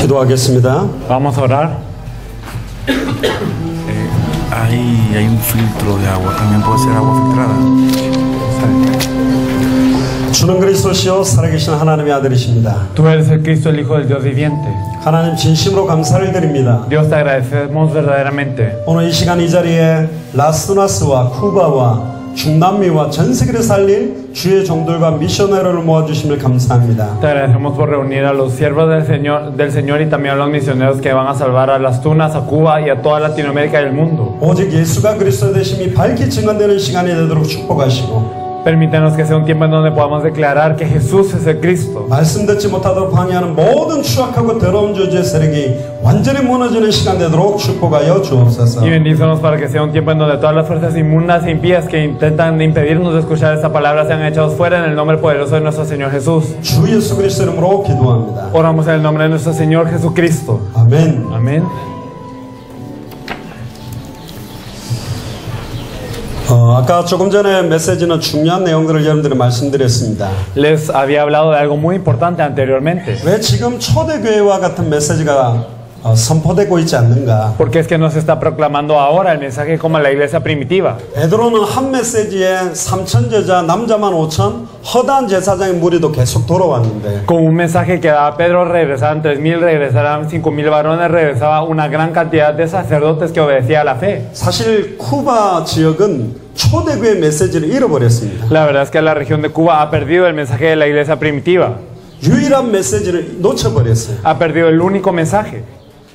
기도하겠습니다. Vamos a orar. Ahí hay un filtro de agua, también puede ser agua filtrada. 주는 그리스도시요 살아계신 하나님의 아들이십니다. Tú eres el Cristo, el Hijo del Dios viviente. 하나님 진심으로 감사를 드립니다. Dios, te agradecemos verdaderamente. 오늘 이 시간 이 자리에 라스투나스와 쿠바와 중남미와 전 세계를 살릴 주의 종들과 미셔너리를 모아주심을 감사합니다. Te agradecemos por reunir a los siervos del Señor y también a los misioneros que van a salvar a las Tunas, a Cuba y a toda Latinoamérica y el mundo. 오직 예수가 그리스도 되심이 밝히 증언되는 시간이 되도록 축복하시고 Permítanos que sea un tiempo en donde podamos declarar que Jesús es el Cristo. 말씀 듣지 못하도록 방해하는 모든 추악하고 더러운 저주의 세력이 완전히 무너지는 시간 되도록 축복하여 주옵소서. Y bendícenos para que sea un tiempo en donde todas las fuerzas inmundas e impías que intentan impedirnos de escuchar esta palabra sean echados fuera en el nombre poderoso de nuestro Señor Jesús. 주 예수 그리스도 이름으로 기도합니다. Oramos en el nombre de nuestro Señor Jesucristo. 아멘. Amén. 아까 조금 전에 메시지는 중요한 내용들을 여러분들이 말씀드렸습니다. Les había hablado de algo muy importante anteriormente. 왜 지금 초대교회와 같은 메시지가 선포되고 있지 않는가? Porque es que nos está proclamando ahora el mensaje como la iglesia primitiva. 베드로는 한 메시지에 3,000 제자, 남자만 5,000, 허다한 제사장의 무리도 계속 돌아왔는데 Con un mensaje que daba Pedro, regresaban 3,000, regresaban 5,000 varones, regresaba una gran cantidad de sacerdotes que obedecían a la fe. 사실 쿠바 지역은 초대교회 메시지를 잃어버렸습니다. La verdad es que la región de Cuba ha perdido el mensaje de la iglesia primitiva. 유일한 메시지를 놓쳐버렸어요. Ha perdido el único mensaje.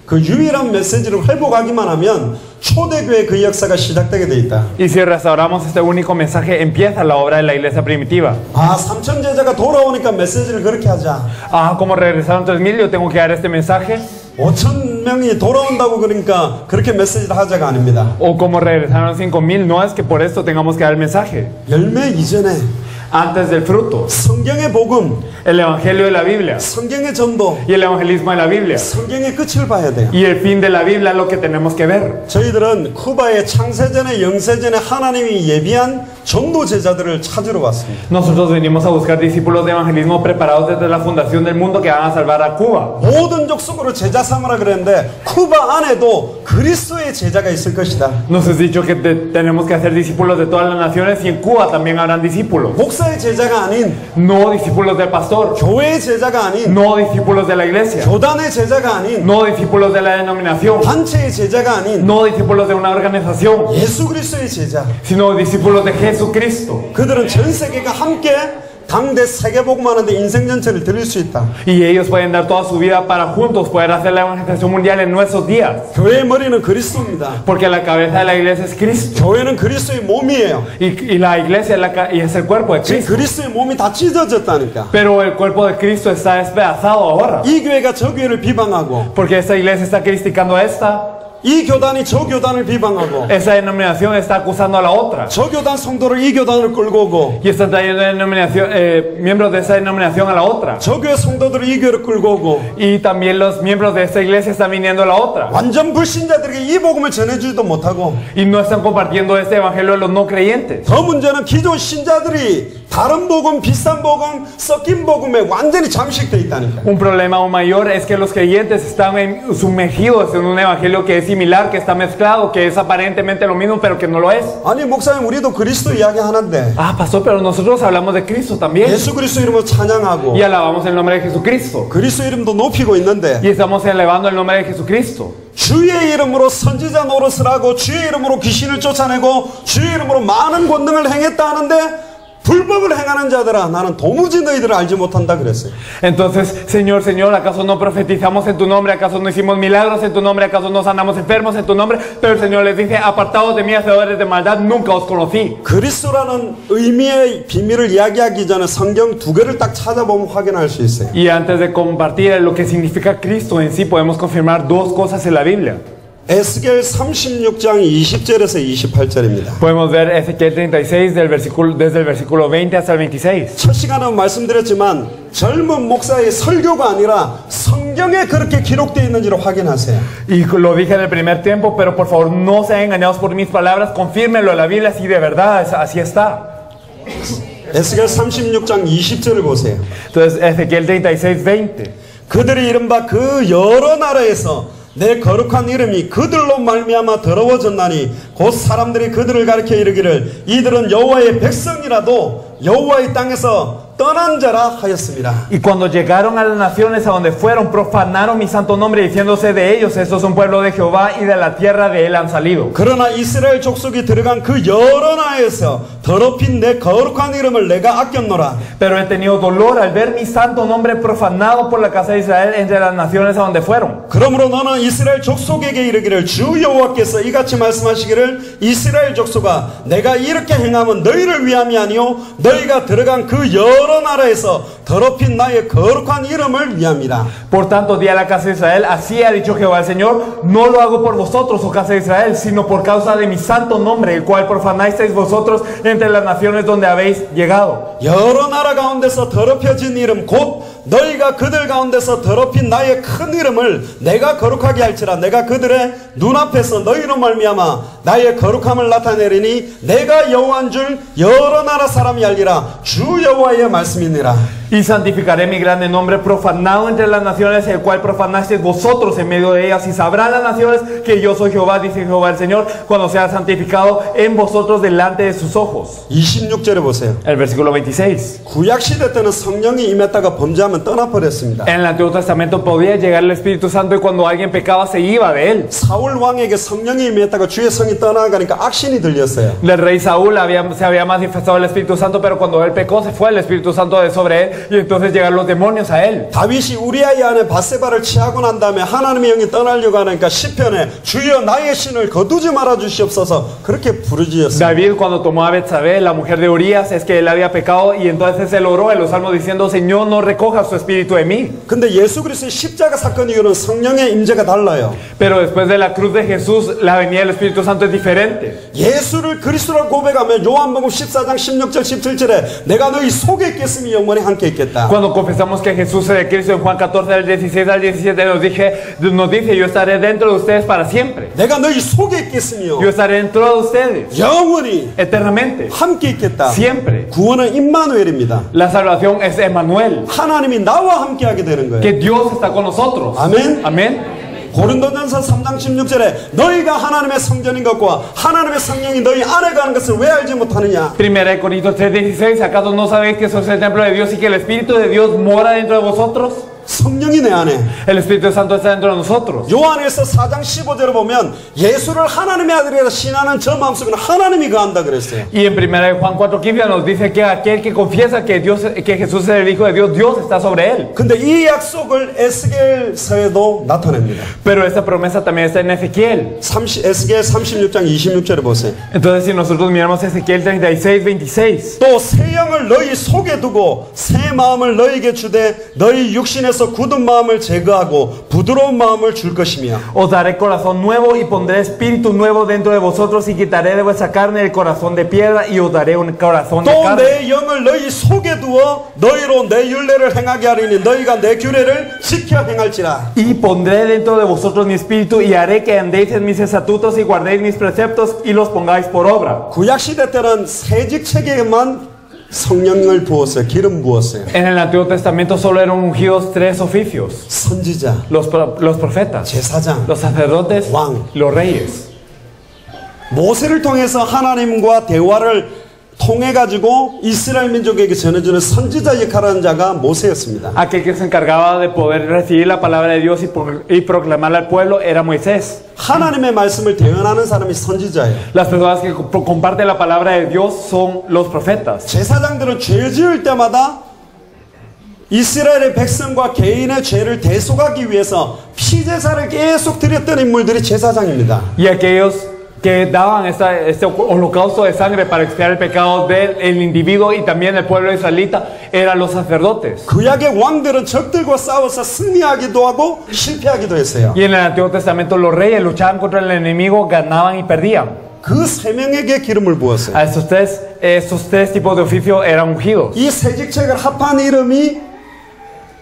그 유일한 메시지를 회복하기만 하면 초대교회 그 역사가 시작되게 돼 있다. Y si restauramos este único mensaje, empieza la obra de la iglesia primitiva. 3,000 제자가 돌아오니까 메시지를 그렇게 하자. Como regresaron 3,000, yo tengo que dar este mensaje. 5,000명이 돌아온다고 그러니까 그렇게 메시지를 하자가 아닙니다. O como regresaron 5,000, no es que por esto tengamos que dar el mensaje. 열매 이전에 Antes del fruto, 성경의 복음, el evangelio de la Biblia 성경의 전도, y el evangelismo de la Biblia. 성경의 끝을 봐야 돼요. Y el fin de la Biblia es lo que tenemos que ver. 저희들은 쿠바의 창세전에 영세전에 하나님이 예비한 전도 제자들을 찾으러 왔습니다. Nosotros venimos a buscar discípulos de evangelismo preparados desde la fundación del mundo que van a salvar a Cuba. 모든 족속으로 제자 삼으라 그랬는데 쿠바 안에도 그리스도의 제자가 있을 것이다. Nos has dicho que tenemos que hacer discípulos de todas las naciones y en Cuba también habrán discípulos. 목사의 제자가 아닌, No discípulos del pastor, 교회의 제자가 아닌, no discípulos de la iglesia, 교단의 제자가 아닌, no discípulos de la denominación, 단체의 제자가 아닌, no discípulos de una organización, 예수 그리스도의 제자. sino discípulos de Jesucristo. 그들은 전 세계가 함께 당대 세계복음하는데 인생 전체를 드릴 수 있다. Y ellos pueden dar toda su vida para juntos poder hacer la evangelización mundial en nuestros días. 교회의 머리는 그리스도입니다. Porque la cabeza de la iglesia es Cristo. 교회는 그리스도의 몸이에요. Y la iglesia es el cuerpo de Cristo. 그리스도의 몸이 다 찢어졌다니까. Pero el cuerpo de Cristo está despedazado ahora. 이 교회가 저 교회를 비방하고, Porque esta iglesia está criticando a esta. 이 교단이 저 교단을 비방하고, Esa denominación está acusando a la otra. 저 교단 성도를 이 교단을 끌고 오고, Y están trayendo miembros de esa denominación a la otra. 저 교회 성도들을 이 교회를 끌고 오고, Y también los miembros de esta iglesia están viniendo a la otra. 완전 불신자들에게 이 복음을 전해주지도 못하고, Y no están compartiendo este evangelio a los no creyentes. 더 문제는 기존 신자들이 다른 복음, 비싼 복음, 섞인 복음에 완전히 잠식돼 있다니까. Un problema aún mayor es que los creyentes están sumergidos en un evangelio que es similar, que está mezclado, que es aparentemente lo mismo, pero que no lo es. 아니 목사님 우리도 그리스도 이야기 하는데 Pastor, pero nosotros hablamos de Cristo también. 예수 그리스도 이름으로 찬양하고 Y alabamos el nombre de Jesucristo. 그리스도 이름도 높이고 있는데 Y estamos elevando el nombre de Jesucristo. 주의 이름으로 선지자 노릇을 하고 주의 이름으로 귀신을 쫓아내고 주의 이름으로 많은 권능을 행했다 하는데 불법을 행하는 자들아 나는 도무지 너희들을 알지 못한다 그랬어요. Entonces, Señor, Señor, ¿acaso no profetizamos en tu nombre? ¿Acaso no hicimos milagros en tu nombre? ¿Acaso no sanamos enfermos en tu nombre? Pero el Señor les dice, apartados de mí, hacedores de maldad, nunca os conocí. 그리스도라는 의미의 비밀을 이야기하기 전에 성경 두 개를 딱 찾아보면 확인할 수 있어요. Y antes de compartir lo que significa Cristo en sí, podemos confirmar dos cosas en la Biblia. 에스겔 36장 20절에서 28절입니다. Podemos ver Ezequiel 36 desde el versículo 20 hasta el 26. 첫 시간은 말씀드렸지만 젊은 목사의 설교가 아니라 성경에 그렇게 기록되어 있는지를 확인하세요. Y lo dije en el primer tiempo, pero por favor no sean engañados por mis palabras, confírmenlo en la Biblia si de verdad así está. 에스겔 36장 20절을 보세요. Entonces Ezequiel 36, 20. 그들이 이른바 그 여러 나라에서 내 거룩한 이름이 그들로 말미암아 더러워졌나니 곧 사람들이 그들을 가리켜 이르기를 이들은 여호와의 백성이라도 여호와의 땅에서 떠난 자라 하였습니다. Y cuando llegaron a las naciones a donde fueron, profanaron mi santo nombre, diciéndose de ellos, estos son pueblo de Jehová y de la tierra de él han salido. 그러나 이스라엘 족속이 들어간 그 여러 나라에서 더럽힌 내 거룩한 이름을 내가 아꼈노라. Pero he tenido dolor al ver mi santo nombre profanado por la casa de Israel entre las naciones a donde fueron. 그러므로 너는 이스라엘 족속에게 이르기를 주 여호와께서 이같이 말씀하시기를 이스라엘 족속아 내가 이렇게 행함은 너희를 위함이 아니요 너희가 들어간 그 여러 나라에서 더럽힌 나의 거룩한 이름을 위함이라. Por tanto, di a la casa de Israel, así ha dicho Jehová el Señor, no lo hago por vosotros, oh casa de Israel, sino por causa de mi santo nombre, el cual profanasteis vosotros entre las naciones donde habéis llegado. 여러 나라 가운데서 더럽혀진 이름 곧 너희가 그들 가운데서 더럽힌 나의 큰 이름을 내가 거룩하게 할지라. 내가 그들의 눈앞에서 너희로 말미암아 나의 거룩함을 나타내리니 내가 여호와인 줄 여러 나라 사람이 알리라. 주 여호와의 말씀이니라. Y santificaré mi grande nombre profanado entre las naciones, el cual profanasteis vosotros en medio de ellas, y sabrán las naciones que yo soy Jehová, dice Jehová el Señor, cuando sea santificado en vosotros delante de sus ojos. 26절에 보세요. El versículo 26. 구약 시대 때는 성령이 임했다가 범죄하면 떠나버렸습니다. En el Antiguo Testamento podía llegar el Espíritu Santo y cuando alguien pecaba se iba de él. 사울 왕에게 성령이 임했다가 주의 성이 떠나가니까 악신이 들렸어요. Del rey Saúl se había manifestado el Espíritu Santo, pero cuando él pecó se fue el Espíritu Santo de sobre él y entonces llegaron los demonios a él. 다윗이 우리아의 아내 바세바를 취하고 난 다음에 하나님의 영이 떠나려고 하니까 시편에 주여 나의 신을 거두지 말아 주시옵소서 그렇게 부르짖었어요. David cuando tomó a Betsabé, la mujer de Urías, es que él había pecado y entonces él oró en los salmos diciendo, Señor, no recoja su espíritu de mí. 근데 예수 그리스도의 십자가 사건 이후로는 성령의 임재가 달라요. Pero después de la cruz de Jesús, la venida del Espíritu Santo es diferente. 예수를 그리스도라고 고백하면 요한복음 14장 16절 17절에 내가 너희 속에 있겠으니 영원히 함께 있겠다. Cuando confesamos que Jesús es de Cristo en Juan 14, del 16 al 17, nos dice, yo estaré dentro de ustedes para siempre. 내가 너희 속에 있겠으며 Yo estaré dentro de ustedes 영원히 eternamente, 함께 있겠다. siempre. 구원은 임마누엘입니다. La salvación es Emmanuel, 하나님이 나와 함께하게 되는 거예요. que Dios está con nosotros. Amén. Amén. 고린도전서 3장 16절에 너희가 하나님의 성전인 것과 하나님의 성령이 너희 안에 가는 것을 왜 알지 못하느냐. Primera de Corintios 3:16, ¿acaso no sabéis que sois el templo de Dios y que el Espíritu de Dios mora dentro de vosotros? 성령이 내 안에. El Espíritu Santo está dentro de nosotros. 요한에서 4장 15절에 보면 예수를 하나님의 아들이라 신하는 저 마음속에는 하나님이 거한다 그랬어요. Y en primera de Juan 4:15 nos dice que aquel que confiesa que Jesús es el Hijo de Dios, Dios está sobre él. 근데 이 약속을 에스겔서에도 나타냅니다. Pero esta promesa también está en Ezequiel. 에스겔 36장 26절에 보세요. Entonces si nosotros miramos Ezequiel 36:26, 또 새 영을 너희 속에 두고 새 마음을 너희에게 주되 너희 육신에서 굳은 마음을 제거하고 부드러운 마음을 줄 것이며 os daré corazón nuevo y pondré espíritu nuevo dentro de vosotros y quitaré de vuestra carne el corazón de piedra y os daré un corazón de 또 carne. 내 영을 너희 속에 두어 너희로 내 율례를 행하게 하리니 너희가 내 규례를 지켜 행할지라. Y pondré dentro de vosotros mi espíritu y haré que andéis en mis estatutos y guardéis mis preceptos y los pongáis por obra. 구약 시대 때는 세직 체계에만 성령을 부었어요. 기름 부었어요. En el Antiguo Testamento solo eran ungidos 3 oficios: 선지자, los profetas, 제사장, los sacerdotes, 왕. los reyes. 모세를 통해서 하나님과 대화를 통해 가지고 이스라엘 민족에게 전해주는 선지자 역할하는 자가 모세였습니다. Aquel que se encargaba de poder recibir la palabra de Dios y proclamarla al pueblo era Moisés. 하나님의 말씀을 대언하는 사람이 선지자예요. Las personas que comparten la palabra de Dios son los profetas. 제사장들은 죄 지을 때마다 이스라엘의 백성과 개인의 죄를 대속하기 위해서 피제사를 계속 드렸던 인물들이 제사장입니다. Y aquellos que daban este holocausto de sangre para expiar el pecado del individuo y también del pueblo israelita eran los sacerdotes. 구약의 왕들은 적들과 싸워서 승리하기도 하고 실패하기도 했어요. Y en el Antiguo Testamento los reyes luchaban contra el enemigo, ganaban y perdían. 그 세 명에게 기름을 부었어요. A estos tres tipos de oficio eran ungidos. 이 세직책을 합한 이름이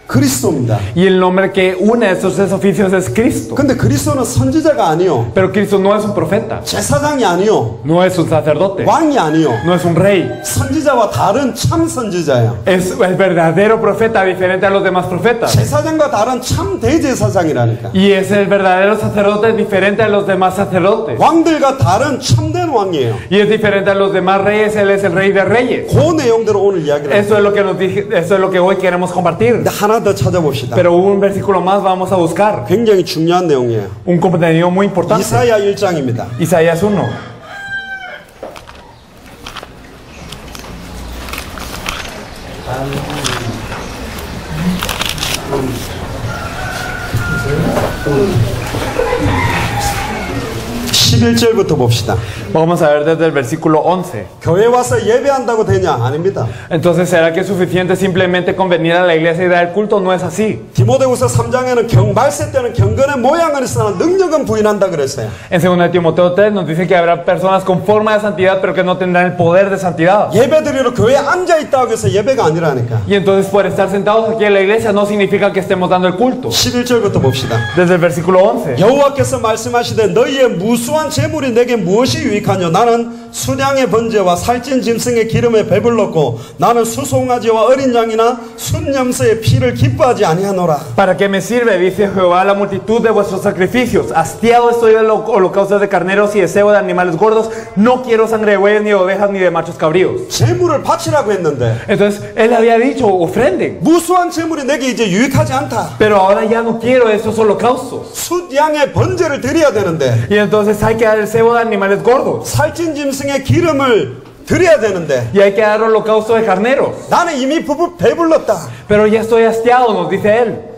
그리스도입니다. Y el nombre que une estos tres oficios es Cristo. 근데 그리스도는 선지자가 아니요, Pero Cristo no es un profeta, 제사장이 아니요, no es un sacerdote, 왕이 아니요, no es un rey. 선지자와 다른 참 선지자예요. Es el verdadero profeta, diferente a los demás profetas. 제사장과 다른 참 대제사장이라니까. Y es el verdadero sacerdote, diferente a los demás sacerdotes. 왕들과 다른 참된 왕이에요. Y es diferente a los demás reyes, Él es el rey de reyes. 그 내용대로 오늘 이야기를 해요. Eso es lo que eso es lo que hoy queremos compartir. 근데 하나 더 찾아봅시다. Pero un versículo más vamos a buscar. 굉장히 중요한 내용이에요. Un contenido muy importante. 이사야 1장입니다. Isaías 1. (11절부터) 봅시다. Vamos a ver desde el versículo 11. 교회 와서 예배한다고 되냐? 아닙니다. Entonces, ¿será que es suficiente simplemente con venir a la iglesia y dar el culto? No es así. 디모데후서 3장에는 말세 때는 경건의 모양은 있으나 능력은 부인한다 그랬어요. En 2 Timoteo 3 nos dice que habrá personas con forma de santidad, pero que no tendrán el poder de santidad. 예배드리러 교회에 앉아 있다고 해서 예배가 아니라니까. Y entonces, por estar sentados aquí en la iglesia no significa que estemos dando el culto. 11절부터 봅시다. Desde el versículo 11. 여호와께서 말씀하시되 너희의 무수한 재물이 내게 무엇이 유익하뇨? 나는 순양의 번제와 살찐 짐승의 기름에 배불렀고 나는 수송아지와 어린 양이나 순염소의 피를 기뻐하지 아니하노라. ¿Para qué me sirve? Dice Jehová, la multitud de vuestros sacrificios. Hastiado estoy de holocaustos de carneros y deseo de animales gordos. No quiero sangre de bueyes, ni de ovejas, ni de machos cabríos. 재물을 바치라고 했는데 Entonces, él había dicho, ofrenden. 무수한 재물이 내게 이제 유익하지 않다. Pero ahora ya no quiero esos holocaustos. 숫양의 번제를 드려야 되는데 Y entonces hay que dar el cebo de animales gordos. 살찐 짐승의 기름을 드려야 되는데 Y hay que dar holocausto de carneros. 나는 이미 배불렀다. Pero ya estoy hastiado, nos dice él.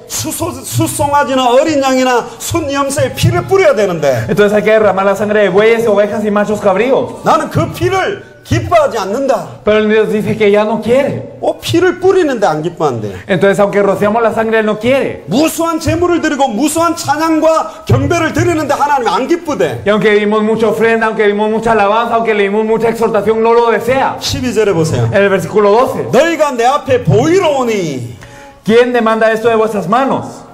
수송아지나 어린 양이나 순염소의 피를 뿌려야 되는데 Entonces hay que derramar la sangre de bueyes, ovejas y machos cabríos. 나는 그 피를 기뻐하지 않는다. Pero él nos dice que ya no quiere. 피를 뿌리는데 안 기뻐한대. Entonces, aunque rociamos la sangre, él no quiere. 무수한 제물을 드리고 무수한 찬양과 경배를 드리는데 하나님 안 기쁘대. Y aunque dimos mucha ofrenda, aunque dimos mucha alabanza, aunque le dimos mucha exhortación, no lo desea. 12절에 보세요. En el versículo 12. 너희가 내 앞에 보이러 오니. ¿Quién demanda esto de vuestras manos?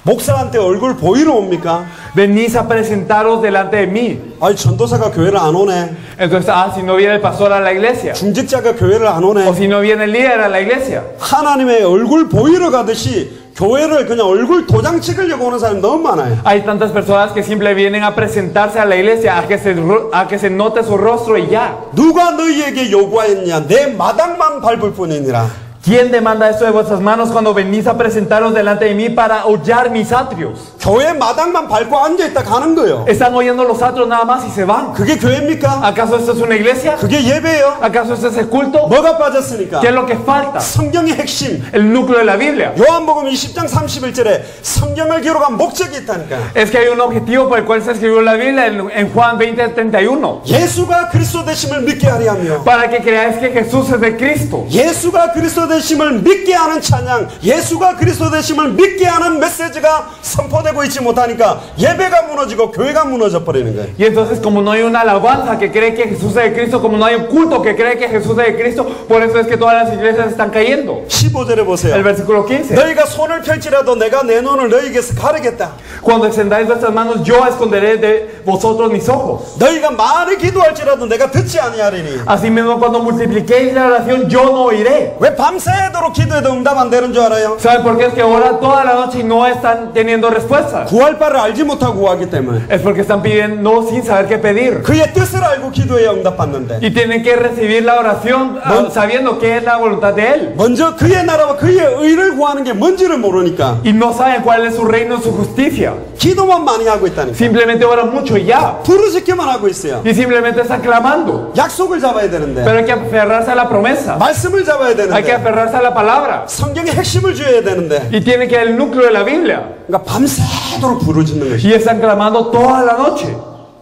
목사한테 얼굴 보이러 옵니까? Venís a presentaros delante de mí. 아니 전도사가 교회를 안 오네. Entonces, si no viene el pastor a la iglesia, 중직자가 교회를 안 o 오네. si no viene el líder a la iglesia. 하나님의 얼굴 보이러 가듯이 교회를 그냥 얼굴 도장 찍으려고 오는 사람이 너무 많아요. Hay tantas personas que siempre vienen a presentarse a la iglesia, a que se note su rostro y ya. 누가 너희에게 요구하였냐? 내 마당만 밟을 뿐이니라. ¿Quién demanda esto de vuestras manos cuando venís a presentaros delante de mí para hollar mis atrios? 교회 마당만 밟고 앉아있다 가는 거예요. Están oyendo los atrios nada más y se van. 그게 교회입니까? ¿Acaso esto es una iglesia? 그게 예배예요? ¿Acaso esto es el culto? 뭐가 빠졌으니까? ¿Qué es lo que falta? 성경의 핵심. El núcleo de la Biblia. 요한복음 20장 31절에 성경을 기록한 목적이 있다니까. Es que hay un objetivo por el cual se escribió la Biblia en Juan 20:31. 예수가 그리스도 되심을 믿게 하려 하며 Para que creáis que Jesús es de Cristo. 예수가 그리스도 되심을 믿게 하는 찬양, 예수가 그리스도 되심을 믿게 하는 메시지가 선포되고 있지 못하니까 예배가 무너지고 교회가 무너져 버리는 거예요. Y entonces, como no hay una alabanza que cree que Jesús es de Cristo, como no hay un culto que cree que Jesús es de Cristo, por eso es que todas las iglesias están cayendo. 15절에 보세요. El versículo 15. 너희가 손을 펼치라도 내가 내 눈을 너희에게서 가리겠다. Cuando extendáis vuestras manos, yo esconderé de vosotros mis ojos. 너희가 많이 기도할지라도 내가 듣지 아니하리니. Asimismo, cuando multipliquéis la oración, yo no oiré. 왜 밤새도록 기도해도 응답 안 되는 줄 알아요? ¿Saben por qué? Es que oran toda la noche y no están teniendo respuestas. 구할 바를 알지 못하고 구하기 때문에. Es porque están pidiendo sin saber qué pedir. 그의 뜻을 알고 기도해야 응답받는데. Y tienen que recibir la oración sabiendo qué es la voluntad de Él. 먼저 그의 나라와 그의 의를 구하는 게 뭔지를 모르니까 Y no saben cuál es su reino y su justicia. 기도만 많이 하고 있다니까. Simplemente oran mucho y ya. 부르짖기만 하고 있어요. Y simplemente están clamando. 약속을 잡아야 되는데. Pero hay que aferrarse a la promesa. 말씀을 잡아야 Hay que 되는데. aferrarse a la palabra. 성경의 핵심을 줘야 되는데. Y tiene que ir el núcleo de la Biblia. 그러니까 밤새도록 부르짖는 것이. Y están clamando toda la noche.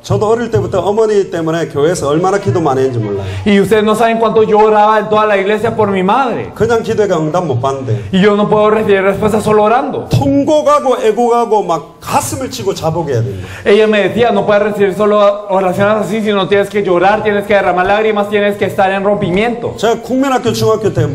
저도 어릴 때부터 어머니 때문에 교회에서 얼마나 기도 많이 했는지 몰라요. Y ustedes no saben cuánto yo oraba en toda la iglesia por mi madre. 그냥 기도해가 응답 못 받는데. Y yo no puedo recibir respuesta solo orando. 통곡하고 애곡하고 막 가슴을 치고 자복해야 됩니다. Ella me decía, no puedes recibir solo oraciones así, sino tienes que llorar, tienes que derramar lágrimas, tienes que estar en rompimiento. 제가 국민학교 중학교 때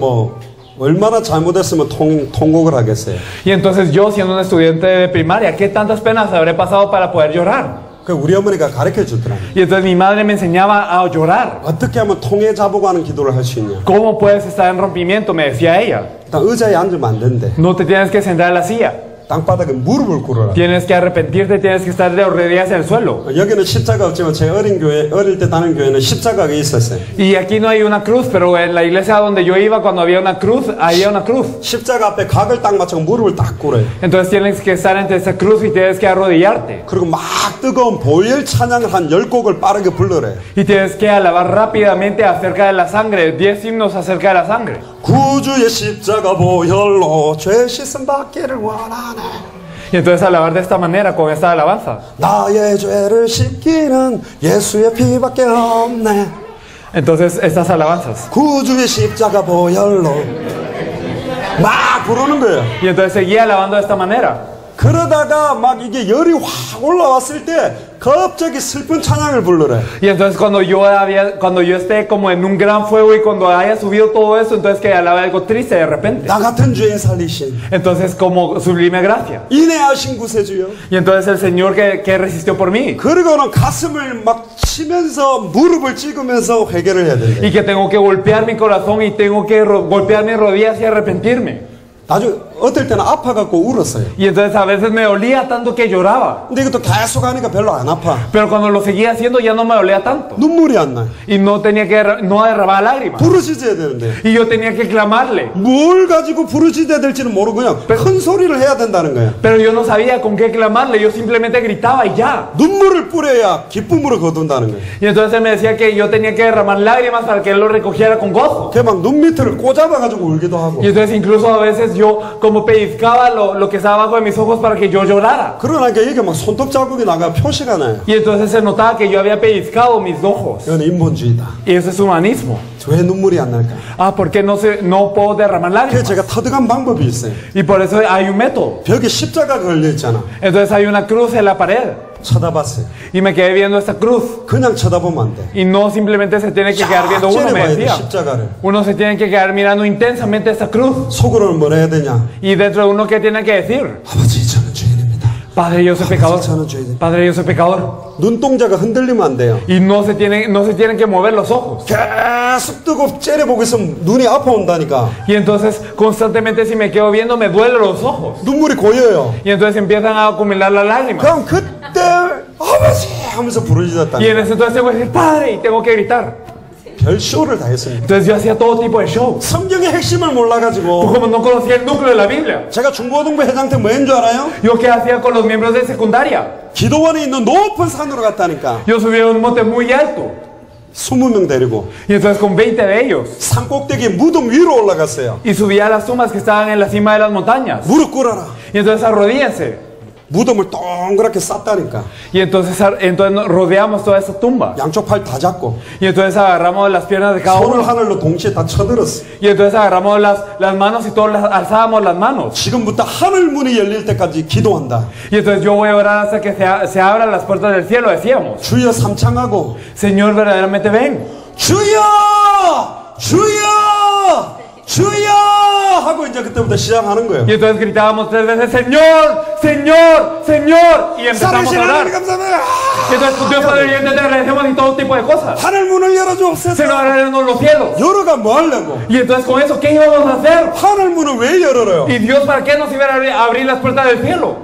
얼마나 잘못했으면 통곡을 하겠어요. Y entonces yo, siendo un estudiante de primaria, ¿qué tantas penas habré pasado para poder llorar? 그 우리 어머니가 가르쳐 주더라. Y entonces mi madre me enseñaba a llorar. 어떻게 하면 통해 자보고 하는 기도를 할 수 있냐? ¿Cómo puedes estar en rompimiento? Me decía ella. 일단 의자에 앉으면 안 된대. No te tienes que sentar en la silla. 땅바닥에 무릎을 꿇어라. Tienes que arrepentirte, tienes que estar de rodillas en el suelo. 여기는 십자가 없지만 제 어릴 때 다니는 교회는 십자가가 있었어요. Y aquí no hay una cruz, pero en la iglesia donde yo iba, cuando había una cruz, había una cruz. 십자가 앞에 각을 딱 맞춰 무릎을 딱 꿇어요. Entonces tienes que estar entre esa cruz y tienes que arrodillarte. 그리고 막 뜨거운 보혈 찬양을 한 10곡을 빠르게 불러래. Y tienes que alabar rápidamente acerca de la sangre, 10 himnos acerca de la sangre. 구주의 십자가 보혈로 죄 씻음 받기를 원하네. Y entonces alabar de esta manera, con esta alabanza. 나의 죄를 씻기는 예수의 피밖에 없네. Entonces estas alabanzas. 구주의 십자가 보혈로 막 부르는 거예요. Y entonces seguía alabando de esta manera. 그러다가 막 이게 열이 확 올라왔을 때 갑자기 슬픈 찬양을 부르래. Y entonces cuando yo esté como en un gran fuego y cuando haya subido todo eso, entonces que alabe algo triste de repente. 나 같은 죄인 살리신 Entonces como sublime gracia. 인내하신 구세주여. Y entonces el Señor que resistió por mí. 그러고는 가슴을 막 치면서 무릎을 찍으면서 회개를 해야 된대. Y que tengo que golpear mi corazón y tengo que golpear mis rodillas y arrepentirme. 나중에 어떨 때는 아파갖고 울었어요. Y entonces a veces me dolía tanto que lloraba. 근데 이것도 계속 하니까 별로 안 아파. Pero cuando lo seguía haciendo ya no me dolía tanto. 눈물이 안 나. Y no tenía que no derramar lágrimas. 부르짖어야 되는데 Y yo tenía que clamarle. 뭘 가지고 부르짖어야 될지는 모르고 그냥 큰 소리를 해야 된다는 거야. Pero yo no sabía con qué clamarle. Yo simplemente gritaba y ya. 눈물을 뿌려야 기쁨으로 거둔다는 거야. Y entonces él me decía que yo tenía que derramar lágrimas para que él lo recogiera con gozo. 걔 막 눈 밑을 꽂아봐가지고 울기도 하고. Y entonces incluso a veces yo como pellizcaba lo que estaba abajo de mis ojos para que yo llorara. 그러니까 이게 막 손톱 자국이 나가 표시가 나요. Y entonces se notaba que yo había pellizcado mis ojos. 이건 인본주의다. Y eso es humanismo. 왜 눈물이 안 날까? Ah, ¿por qué no puedo derramar 그래서 lágrimas? 제가 터득한 방법이 있어요. Y por eso hay un método. 벽에 십자가 걸려 있잖아. Entonces hay una cruz en la pared. 쳐다봤어요. Y me quedé viendo esta cruz. 그냥 쳐다보면 안 돼. Y no simplemente se tiene que quedar viendo uno, me 째려봐야 돼, decía. 십자가를. Uno se tiene que quedar mirando intensamente esta cruz. 속으로는 뭘 해야 되냐? Y dentro de uno, ¿qué tiene que decir? 아버지 저는 죄인입니다. Padre, yo soy pecador. 저는 죄인입니다. Padre, yo soy pecador. 눈동자가 흔들리면 안 돼요. Y no se tienen que mover los ojos. 계속 뜨고 째려보고 있으면 눈이 아파온다니까. Y entonces, constantemente, si me quedo viendo, me duelen los ojos. 눈물이 고여요. Y entonces empiezan a acumular las lágrimas. 그럼 그때 아버지 하면서 Y 부르짖었다니까. en ese entonces tengo que decir, Padre, y tengo que gritar. 별 쇼를 다 했습니다. Entonces yo hacía todo tipo de show. 성경의 핵심을 몰라가지고 Como no conocía el núcleo de la Biblia. 제가 중고등부 회장 때 뭐인 줄 알아요? ¿Yo qué hacía con los miembros de secundaria? 기도원이 있는 높은 산으로 갔다니까. Yo subía a un monte muy alto. 20명 데리고 Y entonces con 20 de ellos. 산 꼭대기 무덤 위로 올라갔어요. Y subía a las tumbas que estaban en la cima de las montañas. 무릎 꿇어라. Y entonces arrodíense. 무덤을 동그랗게 쌌다니까. Y entonces rodeamos toda esa tumba. 양쪽 팔 다 잡고 Y entonces agarramos las piernas de cada 손을 uno. 하늘로 동시에 다 쳐들었어. Y entonces agarramos las manos y todos alzábamos las manos. 지금부터 하늘 문이 열릴 때까지 기도한다. Y entonces yo voy a orar hasta que se abran las puertas del cielo, decíamos. 주여 삼창하고 Señor, verdaderamente ven. 주여! 주여! 주여! 하고 이제 그때부터 시작하는 거예요. Y entonces gritábamos 3 veces, Señor, Señor, Señor. Y empezamos a 살아계신 orar. 하나님 감사합니다. Y entonces, Dios Padre viviente, te agradecemos y todo tipo de cosas. 하늘 문을 열어주옵소서. Señor, ábrenos los cielos. 열어가 뭐 하려고? Y entonces con eso, ¿qué íbamos a hacer? 하늘 문을 왜 열어요? ¿Y Dios para qué nos iba a abrir las puertas del cielo?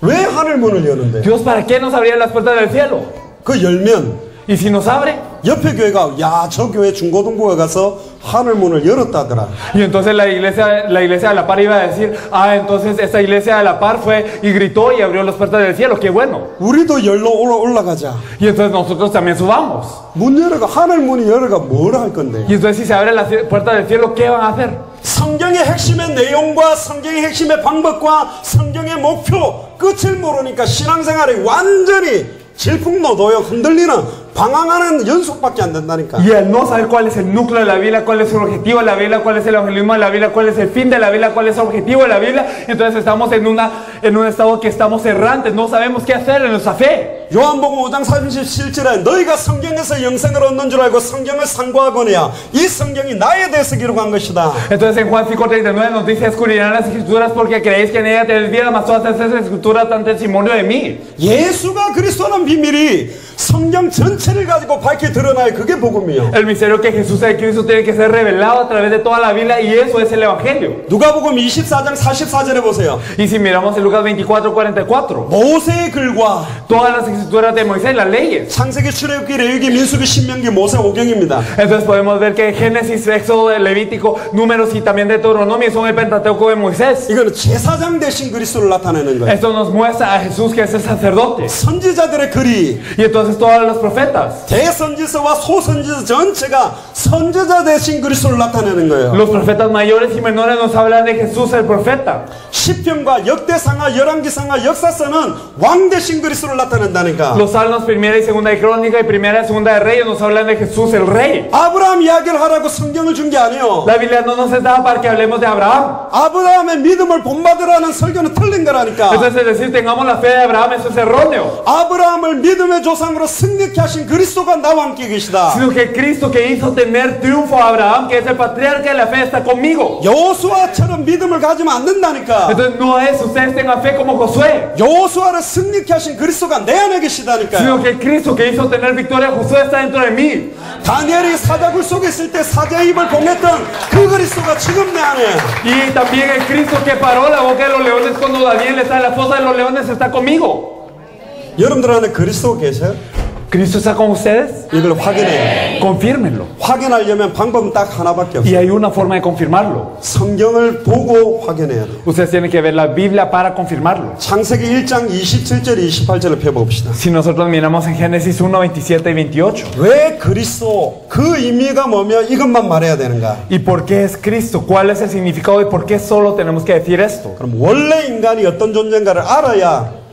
왜 하늘 문을 여는데? Dios para qué nos abría las puertas del cielo? 그 열면 Y si nos abre, 옆에 교회가 야 저 교회 중고등부에 가서 하늘 문을 열었다더라. y entonces la iglesia de la par iba a decir, ah, entonces esta iglesia de la par fue y gritó y abrió las puertas del cielo, qué bueno. 우리도 열로 올라가자. Y entonces nosotros también subamos. 문 열어가 하늘 문이 열어가 뭘 할 건데? Y entonces si se abren las puertas del cielo, ¿qué van a hacer? 성경의 핵심의 내용과 성경의 핵심의 방법과 성경의 목표 끝을 모르니까 신앙생활이 완전히 질풍노도요 흔들리는 방황하는 연속밖에 안 된다니까. Y al no saber cuál es el núcleo de la Biblia, cuál es el objetivo de la Biblia, cuál es el evangelismo de la Biblia, cuál es el fin de la Biblia, cuál es el objetivo de la Biblia, entonces estamos en en un estado que estamos errantes, no sabemos qué hacer en nuestra fe. 요한복음 5장 37절에 너희가 성경에서 영생을 얻는 줄 알고 성경을 상고하거니와 이 성경이 나에 대해서 기록한 것이다. Entonces en Juan 5:39 nos dice: escudriñad las escrituras porque creéis que en ella tenéis vida, mas todas estas escrituras dan testimonio de mí. 예수가 그리스도라는 비밀이 성경 전체를 가지고 밝히 드러나야 그게 복음이요. El misterio que Jesús es Cristo tiene que ser revelado a través de toda la Biblia, y eso es el Evangelio. 누가복음 24장 44절에 보세요. Y si miramos en Lucas 24:44, 모세의 글과 todas las escrituras de Moisés, las leyes. 창세기, 출애굽기, 레위기, 민수기, 신명기, 모세오경입니다. Entonces podemos ver que Génesis, Éxodo, Levítico, Números y también Deuteronomio son el Pentateuco de Moisés. 이거는 제사장 대신 그리스도를 나타내는 거예요. Esto nos muestra a Jesús, que es el sacerdote. 선지자들의 글이 Y entonces todos los profetas, 대선지서와 소선지서 전체가 선지자 대신 그리스도를 나타내는 거예요. los profetas mayores y menores, nos hablan de Jesús el profeta. 시편과 역대상하, 열왕기상하, 역사서는 왕 대신 그리스도를 나타낸다니까. Los salmos primera y segunda de Crónica y primera y segunda de Reyes nos hablan de Jesús el Rey. 아브라함 이야기를 하라고 성경을 준 게 아니에요. La Biblia no nos está para que hablemos de Abraham. 아브라함의 믿음을 본받으라는 설교는 틀린 거라니까. Entonces es decir, tengamos la fe de Abraham, eso es erróneo. 아브라함을 믿음의 조상으로 승리케 하신 그리스도가 나와 함께 계시다. Sino que Cristo, que hizo tener triunfo a Abraham, que es el patriarca de la fe, está conmigo. 여호수아처럼 믿음을 가지면 안 된다니까. Entonces no es ustedes tengan fe como Josué, 여호수아를 승리케 하신 그리스도가 내 안에 계시다니까요. sino que Cristo, que hizo tener victoria a Josué, está dentro de mí. 다니엘이 사자굴 속에 있을 때 사자의 입을 봉했던 그 그리스도가 지금 내 안에. Y también el Cristo que paró la boca de los leones cuando Daniel está en la fosa de los leones está conmigo. 여러분들 안에 그리스도 계세요? ¿Cristo está con ustedes? 이걸 확인해요. Confírmenlo. 확인하려면 방법은 딱 하나밖에 Y 없어요. hay una forma de confirmarlo. 성경을 보고 확인해야 돼요. Ustedes tienen que ver la Biblia para confirmarlo. 창세기 1장 27절 28절을 펴봅시다. Si nosotros miramos en Génesis 1, 27 y 28. 왜 그리스도 그 의미가 뭐며 이것만 말해야 되는가? ¿Y por qué es Cristo? ¿Cuál es el significado y por qué solo tenemos que decir esto? 그럼 원래 인간이 어떤 존재인가를 알아야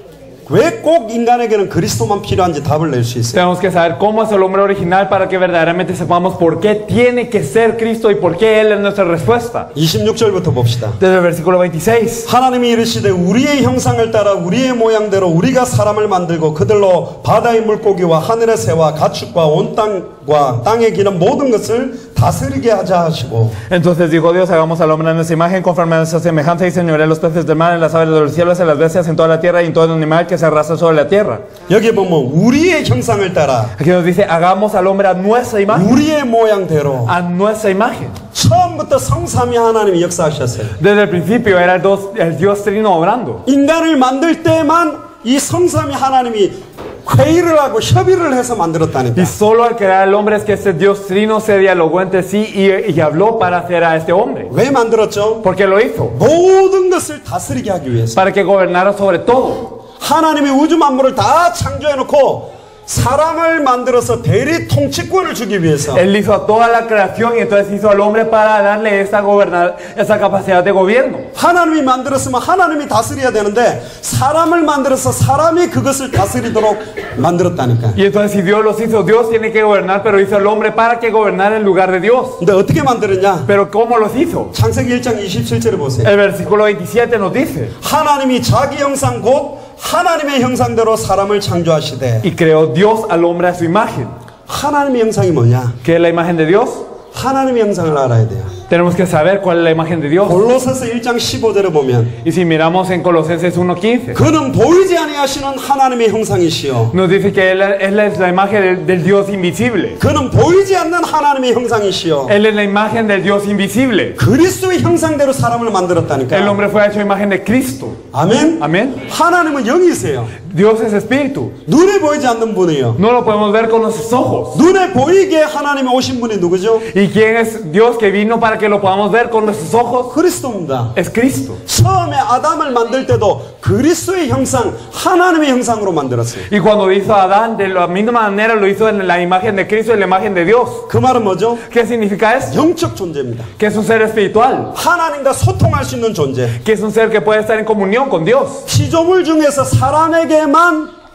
왜 꼭 인간에게는 그리스도만 필요한지 답을 낼 수 있어요. Tenemos que saber cómo es el hombre original para que verdaderamente sepamos por qué tiene que ser Cristo y por qué Él es nuestra respuesta. 26절부터 봅시다. Desde el versículo 26. 하나님이 이르시되 우리의 형상을 따라 우리의 모양대로 우리가 사람을 만들고 그들로 바다의 물고기와 하늘의 새와 가축과 온 땅과 땅에 기는 모든 것을 다스리게 하자 하시고. Entonces dijo Dios: hagamos al hombre a nuestra imagen, conforme a nuestra semejanza, y señorea los peces del mar, en las aves de los cielos, en las bestias, en toda la tierra y en todo animal que se arrastra sobre la tierra. 여기 보면 우리의 형상을 따라 Aquí nos dice: hagamos al hombre a nuestra imagen. 우리의 모양대로. A nuestra imagen. 처음부터 성삼위 하나님이 역사하셨어요. Desde el principio era el Dios Trino obrando. 인간을 만들 때만 이 성삼위 하나님이 회의를 하고 협의를 해서 만들었다니까. Y solo al crear al hombre es que este Dios Trino se dialogó entre sí y habló para hacer a este hombre. 왜 만들었죠? ¿Por qué lo hizo? 모든 것을 다스리게 하기 위해서. Para que gobernara sobre todo. 하나님이 우주 만물을 다 창조해놓고 사람을 만들어서 대리 통치권을 주기 위해서. Él hizo a toda la creación y entonces hizo al hombre para darle esa capacidad de gobierno. 하나님이 만들었으면 하나님이 다스려야 되는데 사람을 만들어서 사람이 그것을 다스리도록 만들었다니까. Y entonces si Dios los hizo, Dios tiene que gobernar, pero hizo al hombre para que gobernara en lugar de Dios. 근데 어떻게 만들었냐? Pero ¿cómo los hizo? 창세기 1장 27절에 보세요. El versículo 27 nos dice: 하나님이 자기 형상 곧 하나님의 형상대로 사람을 창조하시되. y creó Dios al hombre a su imagen. 하나님의 형상이 뭐냐? ¿Qué es la imagen de Dios? 하나님의 형상을 알아야 돼요. Tenemos que saber cuál es la imagen de Dios. 골로새서 1장 15절에 보면 Y si miramos en Colosenses 1:15, 그는 보이지 아니하시는 하나님의 형상이시요 nos dice que Él es la imagen del Dios invisible. 그는 보이지 않는 하나님의 형상이시요 Él es la imagen del Dios invisible. 그리스도의 형상대로 사람을 El 만들었다니까. hombre fue hecho imagen de Cristo. 아멘. Amén. 하나님은 영이세요. Dios es espíritu. 눈에 보이지 않는 분이요. No lo podemos ver con nuestros ojos. 눈에 보이게 하나님이 오신 분이 누구죠? ¿Y quién es Dios que vino para que lo podamos ver con nuestros ojos? 그리스도입니다. Es Cristo. 처음에 아담을 만들 때도 그리스도의 형상, 하나님의 형상으로 만들었어요. Y cuando hizo a Adán, de la misma manera lo hizo en la imagen de Cristo, en la imagen de Dios. 그 말은 뭐죠? ¿Qué significa esto? 영적 존재입니다. Que es un ser espiritual. 하나님과 소통할 수 있는 존재. Que es un ser que puede estar en comunión con Dios. 피조물 중에서 사람에게만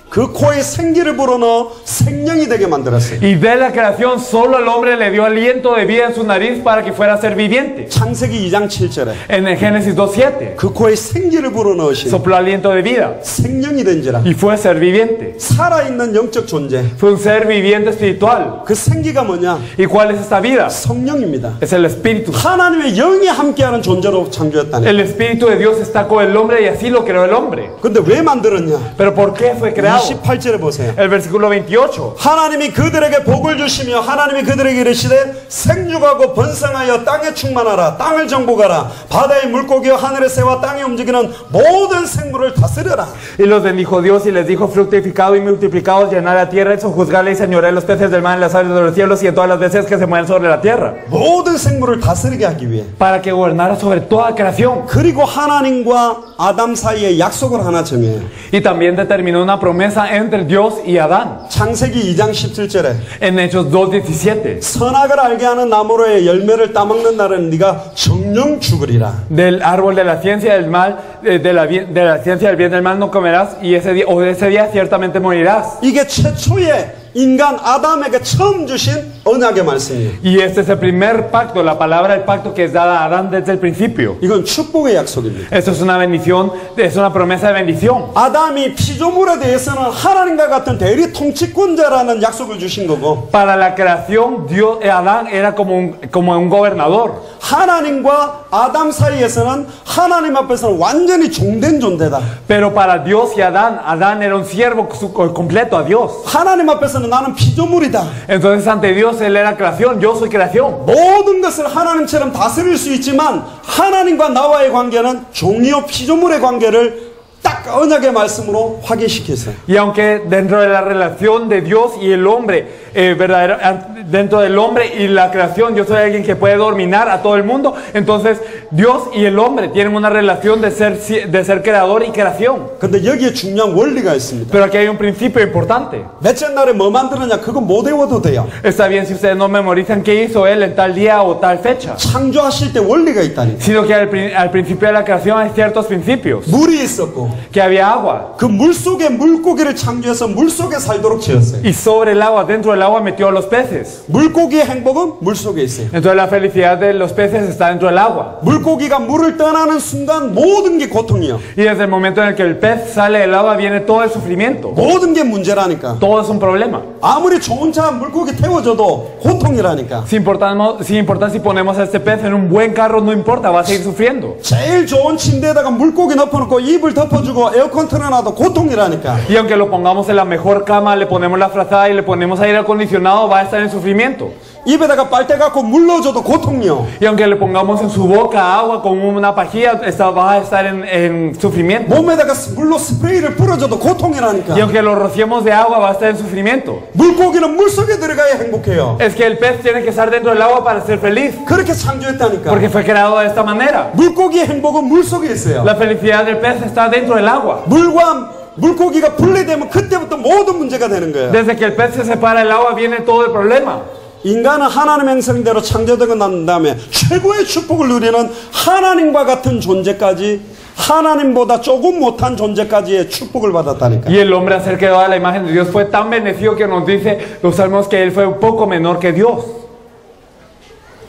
그 코에 생기를 불어넣어 생명이 되게 만들었어요. Y de la creación solo al hombre le dio aliento de vida en su nariz para que fuera a ser viviente. 창세기 2장 7절에 En el Génesis 2:7 그 코에 생기를 불어넣으신 sopló aliento de vida 생명이 된지라. y fue ser viviente. 살아있는 영적 존재. Fue un ser viviente espiritual. 그 생기가 뭐냐? ¿Y cuál es esta vida? 성령입니다. Es el Espíritu. 하나님의 영이 함께하는 존재로 창조했다니. El Espíritu de Dios está con el hombre y así lo creó el hombre. 근데 왜 만들었냐? ¿Pero por qué fue creado? 28절에 보세요. El versículo 28. 하나님이 그들에게 복을 주시며 하나님이 그들에게 이르시되 생육하고 번성하여 땅에 충만하라. 땅을 정복하라. 바다의 물고기와 하늘의 새와 땅에 움직이는 모든 생물을 다스려라. Y los bendijo Dios y les dijo: fructificado y multiplicados, llenad la tierra y sojuzgadla y señoread los peces del mar, en las aves de los cielos y en todas las bestias que se mueven sobre la tierra. 모든 생물을 다스리게 하기 위해. Para que gobernara sobre toda creación. 그리고 하나님과 아담 사이에 약속을 하나 정해요. Y también determinó una promesa entre Dios y Adán. 창세기 2장 17절에 En Hechos 2:17. 선악을 알게 하는 나무로의 열매를 따먹는 날은 네가 정령 죽으리라. Del árbol de la ciencia del mal, de la ciencia del bien y del mal no comerás, y ese día ciertamente morirás. 이게 최초의 인간 아담에게 처음 주신 언약의 말씀이에요. Y este es el primer pacto, la palabra del pacto que es dada a Adán desde el principio. 이건 축복의 약속입니다. Esto es una bendición, es una promesa de bendición. 아담이 피조물에 대해서는 하나님과 같은 대리 통치권자라는 약속을 주신 거고, Para la creación, Adán era como un gobernador. 하나님과 아담 사이에서는 하나님 앞에서는 완전히 종된 존재다. Pero para Dios y Adán era un siervo completo a Dios. 하나님 앞에서는 나는 피조물이다. Entonces ante Dios él era creación, yo soy creación. 모든 것을 하나님처럼 다스릴 수 있지만 하나님과 나와의 관계는 종이요 피조물의 관계를 딱 언약의 말씀으로 확인시켰어요. Y aunque dentro de la relación de Dios y el hombre, dentro del hombre y la creación, yo soy alguien que puede dominar a todo el mundo. Entonces Dios y el hombre tienen una relación de ser creador y creación. 근데 여기에 중요한 원리가 있습니다. Pero aquí hay un principio importante. 몇째 날에 뭐 만들었냐 그거 못 외워도 돼요. Está bien si ustedes no memorizan qué hizo él en tal día o tal fecha, 창조하실 때 원리가 있다니. sino que al principio de la creación hay ciertos principios. 물이 있었고 Que había agua, 그 물 속에 물고기를 창조해서 물 속에 살도록 지었어요. y sobre el agua, dentro del agua metió a los peces. 물고기의 행복은 물 속에 있어요. Entonces la felicidad de los peces está dentro del agua. 물고기가 물을 떠나는 순간 모든 게 고통이요. Y desde el momento en el que el pez sale del agua viene todo el sufrimiento. 모든 게 문제라니까. Todo es un problema. 아무리 좋은 차 물고기 태워줘도 고통이라니까. Sin importar si ponemos a este pez en un buen carro, no importa, va a seguir sufriendo. 제일 좋은 침대에다가 물고기 덮어놓고 이불 덮어주고 에어컨 틀어놔도 고통이라니까. Y aunque lo pongamos en la mejor cama, le ponemos la frazada y le ponemos aire acondicionado, va a estar en sufrimiento. 입에다가 빨대 갖고 물 넣어줘도 고통이요. Y aunque le pongamos en su boca agua con una pajilla, va a estar en sufrimiento. 몸에다가 물로 스프레이를 뿌려줘도 고통이라니까. Y aunque lo rociemos de agua, va a estar en sufrimiento. 물고기는 물 속에 들어가야 행복해요. Es que el pez tiene que estar dentro del agua para ser feliz, 그렇게 창조했다니까. porque fue creado de esta manera. 물고기의 행복은 물 속에 있어요. La felicidad del pez está dentro del agua. 물과 물고기가 분리되면 그때부터 모든 문제가 되는 거예요. Desde que el pez se separa del agua viene todo el problema. 인간은 하나님 형상대로 창조되고 난 다음에 최고의 축복을 누리는 하나님과 같은 존재까지, 하나님보다 조금 못한 존재까지의 축복을 받았다니까. Y el hombre, al ser creado a la imagen de Dios, fue tan bendecido que nos dice los salmos que él fue un poco menor que Dios.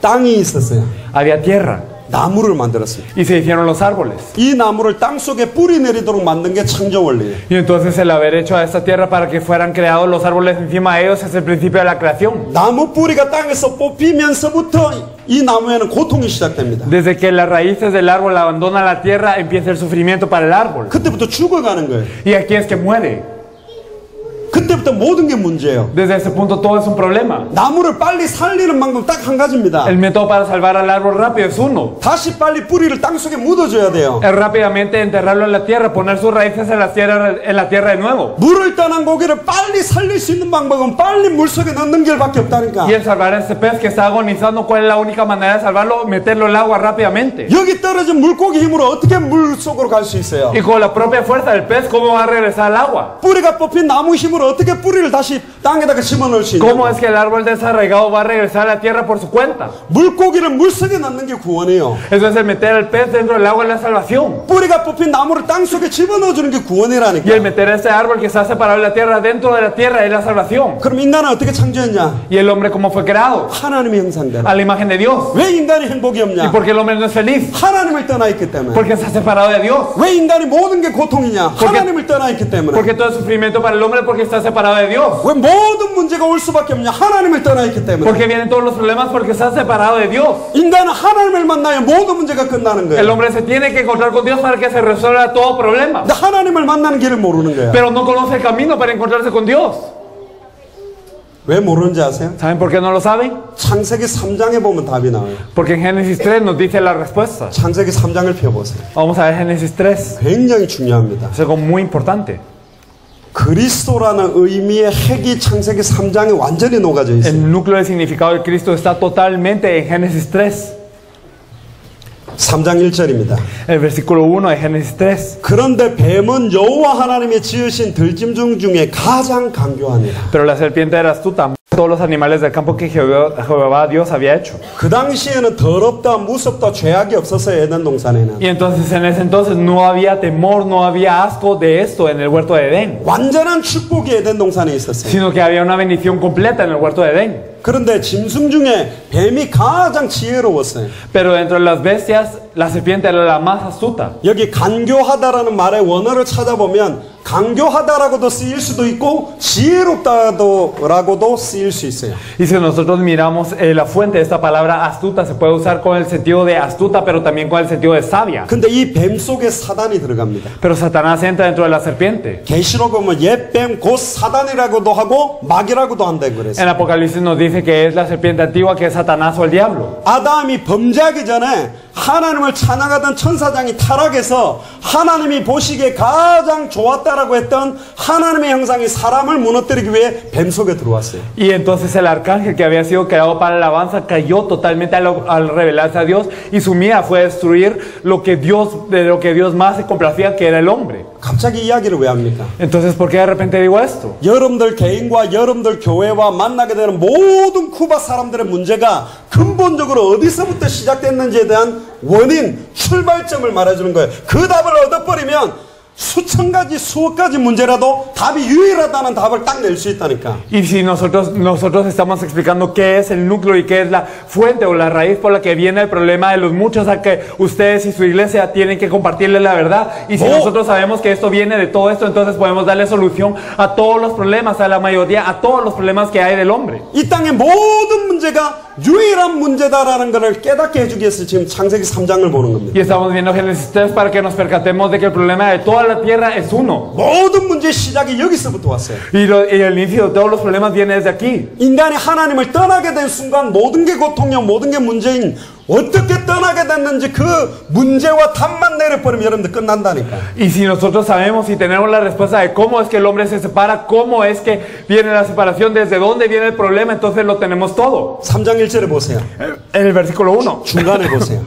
땅이 있었어요. Había tierra 나무를 만들었습니다. y se hicieron los árboles. 이 나무를 땅 속에 뿌리 내리도록 만든 게 창조 원리예요. Y entonces el haber hecho a esta tierra para que fueran creados los árboles encima de ellos es el principio de la creación. 나무 뿌리가 땅에서 뽑히면서부터 이 나무에는 고통이 시작됩니다. Desde que las raíces del árbol abandonan la tierra, empieza el sufrimiento para el árbol. 그때부터 죽어가는 거예요. Y aquí es que muere. 그때부터 모든 게 문제예요. Desde ese punto todo es un problema. 나무를 빨리 살리는 방법 딱 한 가지입니다. El método para salvar al árbol rápido es uno. 다시 빨리 뿌리를 땅 속에 묻어줘야 돼요. Es rápidamente enterrarlo en la tierra, poner sus raíces en la tierra de nuevo. 물을 떠난 고기를 빨리 살릴 수 있는 방법은 빨리 물 속에 넣는 길밖에 없다니까. Y el salvar a este pez que está agonizando, ¿cuál es la única manera de salvarlo? Meterlo en el agua rápidamente. 여기 떨어진 물고기 힘으로 어떻게 물 속으로 갈 수 있어요? Y con la propia fuerza del pez, ¿cómo va a regresar al agua? 뿌리가 뽑힌 나무 힘으로 식으로 어떻게 뿌리를 다시 땅에다가 심어넣을 수 있냐? ¿Cómo es que el árbol desarraigado va a regresar a la tierra por su cuenta? 물고기를 물속에 넣는 게 구원이에요. Eso es el meter el pez dentro del agua en la salvación. 뿌리가 뽑힌 나무를 땅 속에 집어넣어주는 게 Y el 구원이라니까. meter ese árbol que está separado de la tierra dentro de la tierra es la salvación. 그럼 인간은 어떻게 창조했냐? ¿Y el hombre cómo fue creado? 하나님의 형상대로. A la imagen de Dios. 왜 인간이 행복이 ¿Y 없냐? por qué el hombre no es feliz? 하나님을 떠나 있기 때문에. Porque está separado de Dios. 왜 인간이 모든 게 고통이냐? Porque- 하나님을 떠나 있기 때문에. Porque todo el sufrimiento para el hombre es porque está separado de Dios. 왜 모든 문제가 올 수밖에 없냐? 하나님을 떠나 있기 때문에. Porque vienen todos los problemas porque está separado de Dios. 인간은 하나님을 만나야 모든 문제가 끝나는 El 거예요. hombre se tiene que encontrar con Dios para que se resuelva todo problema. 근데 하나님을 만나는 길을 모르는 거예요. Pero no conoce el camino para encontrarse con Dios. 왜 모르는지 아세요? ¿Saben por qué no lo saben? 창세기 3장에 보면 답이 나와요. Porque en Génesis 3 nos dice la respuesta. 창세기 3장을 펴보세요. Vamos a ver Génesis 3. 굉장히 중요합니다. Es algo muy importante. 그리스도라는 의미의 핵이 창세기 3장에 완전히 녹아져 있어요. El núcleo del significado de Cristo está totalmente en Génesis 3. 3장 1절입니다. El versículo 1 de Génesis 3. 그런데 뱀은 여호와 하나님이 지으신 들짐승 중에 가장 강교하니라. Pero la serpiente era astuta. Todos los animales del campo que Jehová Dios había hecho. 그 당시에는 더럽다, 무섭다, 죄악이 없었어요. 에덴 동산에는. Y entonces en ese entonces no había temor, no había asco de esto en el huerto de Edén. 완전한 축복이 에덴 동산에 있었어요. Sino que había una bendición completa en el huerto de Edén. 그런데 짐승 중에 뱀이 가장 지혜로웠어요. Pero dentro de las bestias, la serpiente era la más astuta. 여기 간교하다라는 말의 원어를 찾아보면 강교하다라고도 쓰일 수도 있고 지혜롭다라고도 쓰일 수 있어요. Y si nosotros miramos la fuente de esta palabra astuta, se puede usar con el sentido de astuta, pero también con el sentido de sabia. 근데 이 뱀 속에 사단이 들어갑니다. Pero Satanás entra dentro de la serpiente. 계시록 보면 옛뱀 곧 사단이라고도 하고 마귀라고도 한다 그랬어요. En Apocalipsis nos dice que es la serpiente antigua, que es Satanás o el diablo. 아담이 범죄하기 전에 하나님을 찬양하던 천사장이 타락해서 하나님이 보시기에 가장 좋았다라고 했던 하나님의 형상이 사람을 무너뜨리기 위해 뱀 속에 들어왔어요. Y entonces el arcángel que había sido creado para la alabanza cayó totalmente al revelarse a Dios, y su mira fue destruir de lo que Dios más se complacía, que era el hombre. 갑자기 이야기를 왜 합니까? Entonces, ¿por qué de repente digo esto? 여러분들 개인과 여러분들 교회와 만나게 되는 모든 쿠바 사람들의 문제가 근본적으로 어디서부터 시작됐는지에 대한 원인, 출발점을 말해주는 거예요. 그 답을 얻어버리면 수천 가지, 수억 가지 문제라도 답이 유일하다는 답을 딱 낼 수 있다니까. Y si nosotros estamos explicando qué es el núcleo y qué es la fuente o la raíz por la que viene el problema de los muchos, a que ustedes y su iglesia tienen que compartirle la verdad. Y si nosotros sabemos que esto viene de todo esto, entonces podemos darle solución a todos los problemas, a la mayoría, a todos los problemas que hay del hombre. 이 땅의 모든 문제가 유일한 문제다라는 것을 깨닫게 해주기 위해서 지금 창세기 3장을 보는 겁니다. Y estamos viendo Génesis 3 para que nos percatemos de que el problema de toda la tierra es uno. 모든 문제의 시작이 여기서부터 왔어요. Y el inicio de todos los problemas viene desde aquí. 인간이 하나님을 떠나게 된 순간 모든 게 고통이요, 모든 게 문제인 어떻게 떠나게 됐는지 그 문제와 답만 내려버리면 여러분들 끝난다니까. Y si nosotros sabemos y tenemos la respuesta de cómo es que el hombre se separa, cómo es que viene la separación, desde dónde viene el problema, entonces lo tenemos todo. 3장 1절에 보세요. En el versículo 1. 중간에 보세요.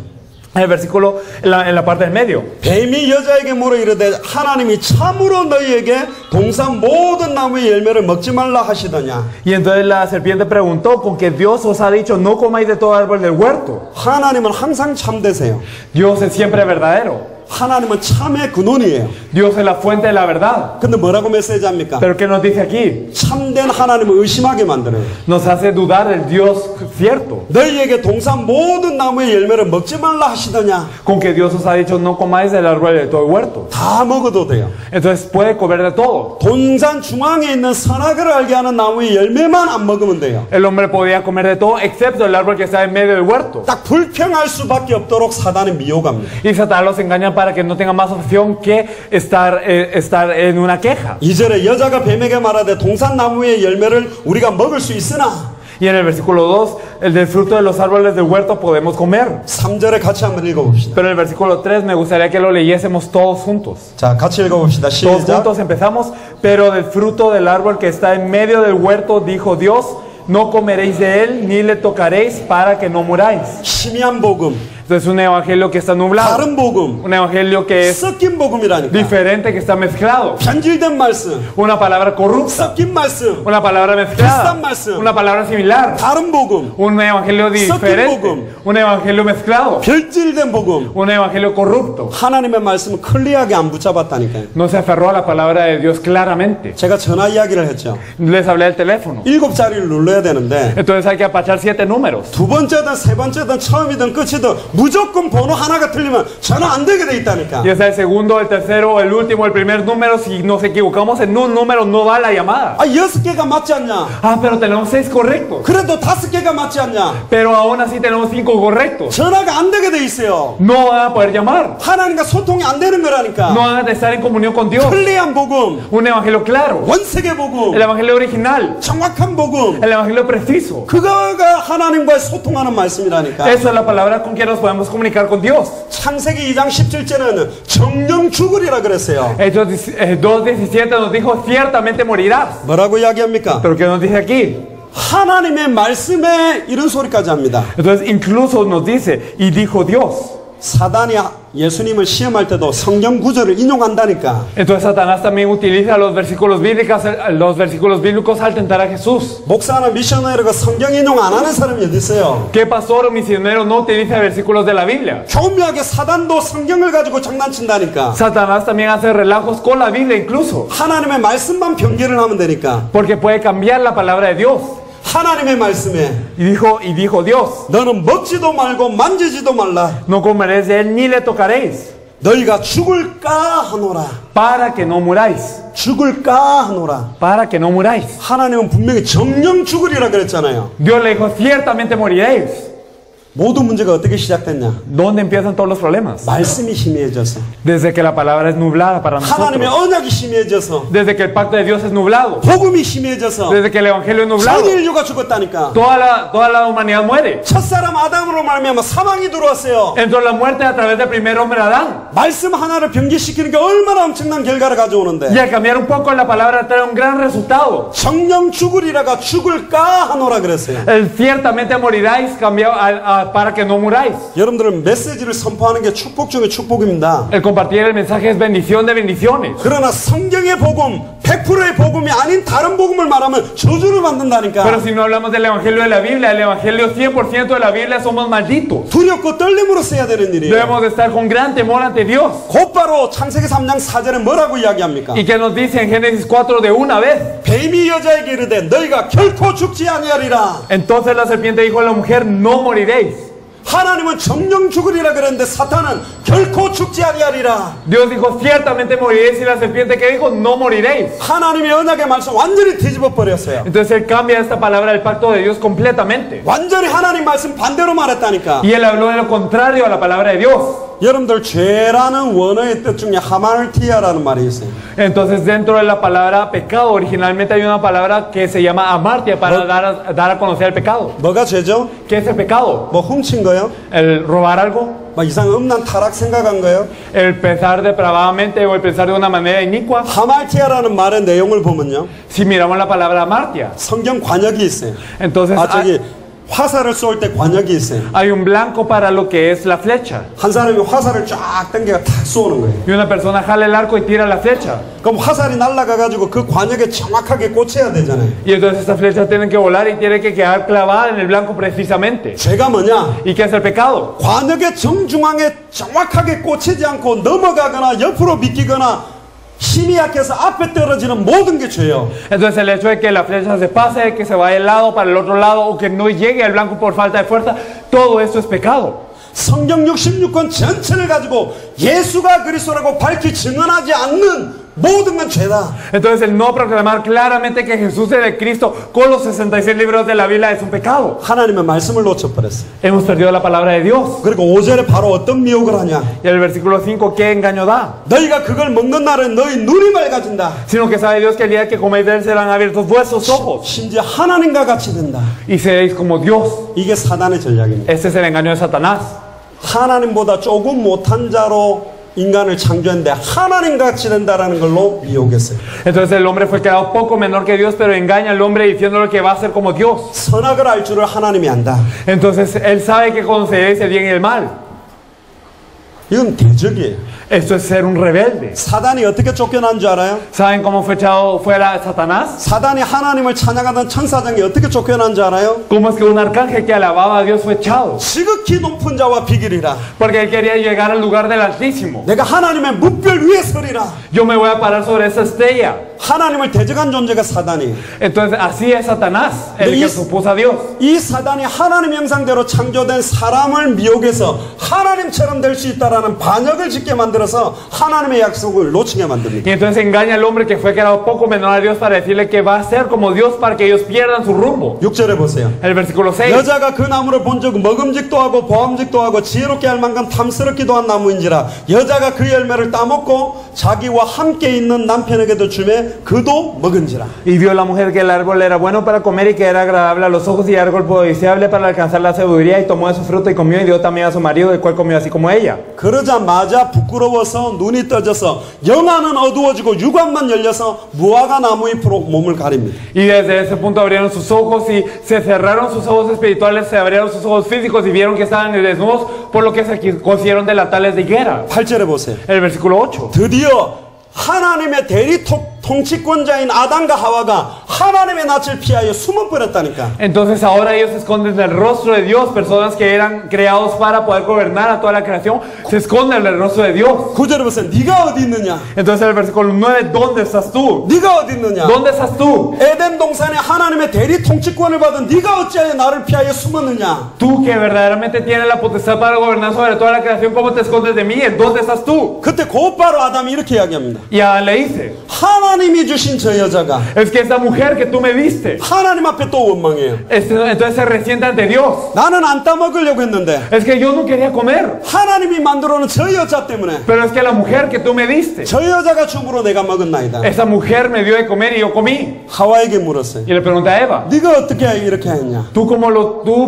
En el versículo, en la parte del medio. 뱀이 여자에게 물어 이르되 하나님이 참으로 너희에게 동산 모든 나무의 열매를 먹지 말라 하시더냐. Y entonces la serpiente preguntó, ¿con que Dios os ha dicho no comáis de todo árbol del huerto? 하나님은 항상 참되세요. Dios es siempre verdadero. 하나님은 참의 근원이에요. Dios es la fuente de la verdad. 근데 뭐라고 메시지합니까? Pero ¿qué nos dice aquí? 참된 하나님을 의심하게 만들어요. Nos hace dudar del Dios cierto. 너희에게 동산 모든 나무의 열매를 먹지 말라 하시더냐. Con que Dios os ha dicho no comáis del árbol de todo el huerto. 다 먹어도 돼요. Entonces puede comer de todo. 동산 중앙에 있는 선악을 알게 하는 나무의 열매만 안 먹으면 돼요. El hombre podía comer de todo excepto el árbol que está en medio del huerto. 딱 불평할 수밖에 없도록 사단이 미혹합니다. Y Satanás los engaña para que no tenga más opción que estar en una queja. 2절에 여자가 뱀에게 말하되 동산 나무의 열매를 우리가 먹을 수 있으나. Y en el versículo 2, el del fruto de los árboles del huerto podemos comer. 3절에 같이 한번 읽어봅시다. Pero el versículo 3 me gustaría que lo leyésemos todos juntos. 자, 같이 읽어봅시다. Todos 시작. juntos empezamos. Pero del fruto del árbol que está en medio del huerto, dijo Dios, no comeréis de él, ni le tocaréis para que no muráis. 희미한 복음. Entonces un evangelio que está nublado, 다른 복음, un evangelio que es 섞인 복음이라니까. diferente, que está mezclado, 변질된 말씀, una palabra corrupta, 섞인 말씀, una palabra mezclada, 비슷한 말씀. una palabra similar, 다른 복음, un evangelio diferente, 복음. un evangelio mezclado, 변질된 복음. un evangelio corrupto. 하나님의 말씀을 클리어하게 안 붙잡았다니까요. No se aferró a la palabra de Dios claramente. 제가 전화 이야기를 했죠. Les hablé del teléfono. 7자리를 눌러야 되는데 Entonces hay que apachar 7 números. 두 번째든 세 번째든 처음이든 끝이든 무조건 번호 하나가 틀리면 전화 안 되게 돼 있다니까. Ya sea el segundo, el tercero, el último, el primer número, si nos equivocamos en un número no va la llamada. 아, 6개가 맞지 않냐? Ah, pero tenemos 6 correctos. 그래도 5개가 맞지 않냐? Pero aún así tenemos 5 correctos. 전화가 안 되게 돼 있어요. No van a poder llamar. 하나님과 소통이 안 되는 거라니까. No van a estar en comunión con Dios. 클리어한 복음, Un evangelio claro. 원색의 복음, El evangelio original. 정확한 복음. El evangelio preciso. 그거가 하나님과의 소통하는 말씀이라니까. Esa es la palabra con que nos podemos comunicar con Dios. 창세기 2장 17절에는 정령 죽으리라 그랬어요. Hechos 2:17 nos dijo, ciertamente morirás. 뭐라고 이야기합니까? Pero ¿qué nos dice aquí? 하나님의 말씀에 이런 소리까지 합니다. Entonces incluso nos dice, y dijo Dios. 사단이 예수님을 시험할 때도 성경 구절을 인용한다니까. Entonces Satanás también utiliza los versículos bíblicos al tentar a Jesús. 목사나 미셔너리가 성경 인용 안 하는 사람이 어디 있어요? ¿Qué pastor o misionero no utiliza versículos de la Biblia? 교묘하게 사단도 성경을 가지고 장난친다니까. Satanás también hace relajos con la Biblia incluso, 하나님의 말씀만 변개를 하면 되니까. porque puede cambiar la palabra de Dios. 하나님의 말씀에 Y dijo Dios, 너는 먹지도 말고 만지지도 말라. no comeréis de él ni le tocaréis, 너희가 죽을까 하노라. para que no muráis, 죽을까 하노라. para que no muráis. 하나님은 분명히 정령 죽으리라 그랬잖아요. Dios le dijo, ciertamente moriréis. 모든 문제가 어떻게 시작됐냐? ¿Dónde empiezan todos los problemas? 말씀이 희미해져서. Desde que la palabra es nublada para 하나님의 nosotros, 언약이 희미해져서. desde que el pacto de Dios es nublado, 복음이 희미해져서. desde que el evangelio es 전 nublado, 인류가 죽었다니까. toda la humanidad muere. 첫사람 아담으로 말미암아 사망이 들어왔어요. Entró la muerte a través del primer hombre Adán. 말씀 하나를 변개시키는 게 얼마나 엄청난 결과를 Y 가져오는데. al cambiar un poco la palabra trae un gran resultado. 정령 죽으리라가 죽을까 하노라 그랬어요. El ciertamente moriráis cambiado para que no muráis. 여러분들은 메시지를 선포하는 게 축복 중에 축복입니다. El compartir el mensaje es bendición de bendiciones. 그러나 성경의 복음, 100%의 복음이 아닌 다른 복음을 말하면 저주를 받는다니까. Pero si no hablamos del evangelio de la Biblia, el evangelio 100% de la Biblia, somos malditos. 두렵고 떨림으로 써야 되는 일이에요. Debemos de estar con gran temor ante Dios. 곧바로 창세기 3장 4절에 뭐라고 이야기합니까? Y que nos dice en Génesis 4 de una vez. 뱀이 여자에게 이르되 너희가 결코 죽지 아니하리라. Entonces la serpiente dijo a la mujer, no moriréis. 하나님은 정령 죽으리라 그랬는데 사탄은 결코 죽지 아니하리라. Dios dijo, ciertamente moriréis, y la serpiente que dijo, no moriréis. 하나님의 언약의 말씀 완전히 뒤집어 버렸어요. Entonces él cambia esta palabra del pacto de Dios completamente. 완전히 하나님 말씀 반대로 말했다니까. Y él habló de lo contrario a la palabra de Dios. 여러분들 죄라는 원어의 뜻 중에 하말티아라는 말이 있어요. Entonces dentro de la palabra pecado, originalmente hay una palabra que se llama amartia para dar a conocer el pecado. 뭐가 죄죠? ¿Qué es el pecado? 뭐 훔친 거요? ¿El robar algo? 막 이상 음란 타락 생각한 거요? ¿El pensar depravadamente o el pensar de una manera inicua? 하말티아라는 말의 내용을 보면요, Si miramos la palabra amartia, 성경 관역이 있어요. entonces 저기 화살을 쏠 때 관역이 있어요. hay un blanco para lo que es la flecha. 한 사람이 화살을 쫙 당겨가 탁 쏘는 거예요. Y una persona jala el arco y tira la flecha. 그럼 화살이 날아가가지고 그 관역에 정확하게 꽂혀야 되잖아요. Y entonces esta flecha tiene que volar y tiene que quedar clavada en el blanco precisamente. 죄가 뭐냐? ¿Y qué es el pecado? 관역의 정중앙에 정확하게 꽂히지 않고 넘어가거나 옆으로 비끼거나 힘이 약해서 앞에 떨어지는 모든 게 죄예요. Entonces el hecho de que la flecha se pase, que se vaya del lado para el otro lado o que no llegue al blanco por falta de fuerza, todo esto es pecado. 성경 66권 전체를 가지고 예수가 그리스도라고 밝히 증언하지 않는 모든 건 죄다. Entonces el no proclamar claramente que Jesús es el Cristo con los 66 libros de la Biblia es un pecado. 하나님의 말씀을 놓쳐버렸어요. Hemos perdido la palabra de Dios. 그리고 5절에 바로 어떤 미혹을 하냐? Y el versículo 5, ¿qué engaño da? 너희가 그걸 먹는 날은 너희 눈이 맑아진다. Sino que sabe Dios que el día que coméis de él serán abiertos vuestros ojos 심지어 하나님과 같이 된다. y seréis como Dios. 이게 사단의 전략입니다. Este es el engaño de Satanás. 하나님보다 조금 못한 자로 인간을 창조했는데 하나님 같이 된다라는 걸로 미혹했어요. Entonces el hombre fue creado poco menor que Dios, pero engaña al hombre diciéndole que va a ser como Dios. 선악을 알 줄을 하나님이 안다. Entonces él sabe que conoceréis el bien y el mal. 이건 대적이에요. Esto es ser un rebelde. 사단이 어떻게 쫓겨난 줄 알아요? ¿Saben cómo fue echado fuera Satanás? 사단이 하나님을 찬양하던 천사장이 어떻게 쫓겨난 줄 알아요? ¿Cómo es que un arcángel que alababa a Dios fue echado? 지극히 높은 자와 비기리라. Porque él quería llegar al lugar del Altísimo. 내가 하나님의 뭇별 위에 서리라. Yo me voy a parar sobre esa estrella. 하나님을 대적한 존재가 사단이에요. Entonces así es Satanás, el que se opuso a Dios. 이 사단이 하나님 형상대로 창조된 사람을 미혹해서 하나님처럼 될 수 있다라는 반역을 짓게 만들어서 하나님의 약속을 놓치게 만듭니다. Y entonces engaña al hombre que fue creado poco menor a Dios para decirle que va a ser como Dios para que ellos pierdan su rumbo. 6절에 보세요. El versículo 6. 여자가 그 나무를 본 적 먹음직도 하고 보암직도 하고 지혜롭게 할 만큼 탐스럽기도 한 나무인지라 여자가 그 열매를 따먹고 자기와 함께 있는 남편에게도 주매 그도 먹은지라. Y vio la mujer que el árbol era bueno para comer y que era agradable a los ojos y árbol deseable para alcanzar la sabiduría y tomó de su fruto y comió y dio también a su marido el cual comió así como ella. 그러자마자 부끄러워서 눈이 떠져서 영안은 어두워지고 육안만 열려서 무화과 나무 잎으로 몸을 가립니다. Y desde ese punto abrieron sus ojos y se cerraron sus ojos espirituales, se abrieron sus ojos físicos y vieron que estaban desnudos por lo que se cosieron delatales de higuera. 8절에 보세요. El versículo 8. 드디어 하나님의 대리 통치권자인 아담과 하와가 하나님의 낯을 피하여 숨어버렸다니까. Entonces ahora ellos se esconden del rostro de Dios, personas que eran creados para poder gobernar a toda la creación, se esconden del rostro de Dios. 9절에 보세요. 네가 어디 있느냐? Entonces el versículo 9, ¿dónde estás tú? 네가 어디 있느냐? ¿Dónde estás tú? 에덴 동산에 하나님의 대리 통치권을 받은 네가 어찌하여 나를 피하여 숨었느냐? Tú que verdaderamente tienes la potestad para gobernar sobre toda la creación, ¿cómo te escondes de mí? ¿Dónde estás tú? 그때 곧바로 아담이 이렇게 이야기합니다. Y Adán le dice, 하나님이 주신 저 여자가 es que esa mujer que tú me diste, 하나님 앞에 또 원망해요. entonces se resiente ante Dios. 나는 안 따먹으려고 했는데 Es que yo no quería comer, 하나님이 만들어 놓은 저 여자 때문에 pero es que la mujer que tú me diste, 저 여자가 줌으로 내가 먹었나이다. esa mujer me dio de comer y yo comí. 하와에게 물었어요. Y le pregunté a Eva, 네가 어떻게 이렇게 했냐? ¿tú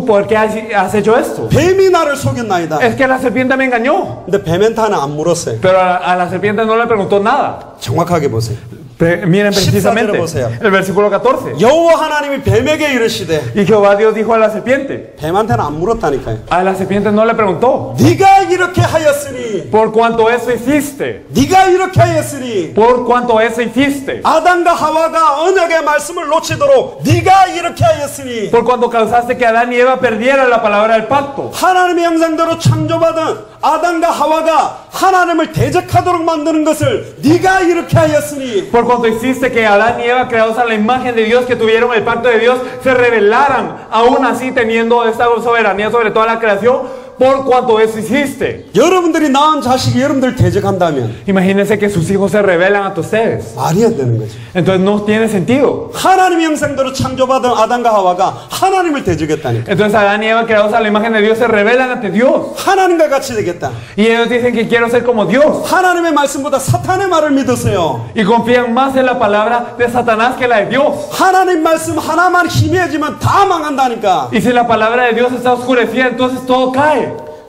por qué has hecho esto? 뱀이 나를 속였나이다. Es que la serpiente me engañó. 근데 뱀한테는 안 물었어요. Pero a la serpiente no le preguntó nada. 정확하게 보세요. Miren precisamente 14. el versículo 14. 여호와 하나님이 뱀에게 이르시되 Y Jehová Dios dijo a la serpiente, 뱀한테는 안 물었다니까요. a la serpiente no le preguntó, 네가 이렇게 하였으니 por cuanto eso hiciste, 네가 이렇게 하였으니 por cuanto eso hiciste, 아담과 하와가 언약의 말씀을 놓치도록 네가 이렇게 하였으니 por cuanto causaste que Adán y Eva perdieran la palabra del pacto, 하나님의 형상대로 창조받은 아담과 하와가 하나님을 대적하도록 만드는 것을 네가 이렇게 하였으니 por cuanto hiciste que Adán y Eva, creados a la imagen de Dios, que tuvieron el pacto de Dios, se rebelaran, aún así teniendo esta soberanía sobre toda la creación, por cuanto eso hiciste. 여러분들이 낳은 자식이 여러분들 대적한다면 Imagínense que sus hijos se rebelan ante ustedes. 말이 안 되는 거죠. Entonces no tiene sentido. 하나님의 형상대로 창조받은 아담과 하와가 하나님을 대적했다니까. Entonces Adán y Eva, creados a la imagen de Dios, se rebelan ante Dios. 하나님과 같이 되겠다. Y ellos dicen que quiero ser como Dios. 하나님의 말씀보다 사탄의 말을 믿으세요. Y confían más en la palabra de Satanás que la de Dios. 하나님 말씀 하나만 희미해지면 다 망한다니까. Y si la palabra de Dios está oscurecida, entonces todo cae.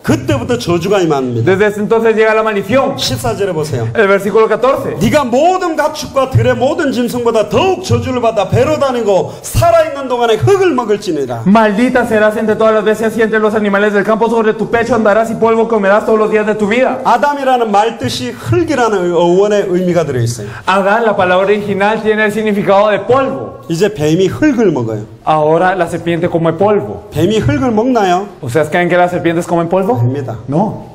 그때부터 저주가 임합니다. Desde ese entonces llega la maldición. 14절에 보세요. El versículo 14. 네가 모든 가축과 들의 모든 짐승보다 더욱 저주를 받아 배로 다니고 살아있는 동안에 흙을 먹을지니라. Maldita serás entre todas las bestias y entre los animales del campo, sobre tu pecho andarás y polvo comerás todos los días de tu vida. 아담이라는 말 뜻이 흙이라는 어원의 의미가 들어있어요. Adán, la palabra original, tiene el significado de polvo. 이제 뱀이 흙을 먹어요. Ahora la serpiente come polvo. 뱀이 흙을 먹나요? ¿Ustedes creen que las serpientes comen polvo? 아닙니다. No.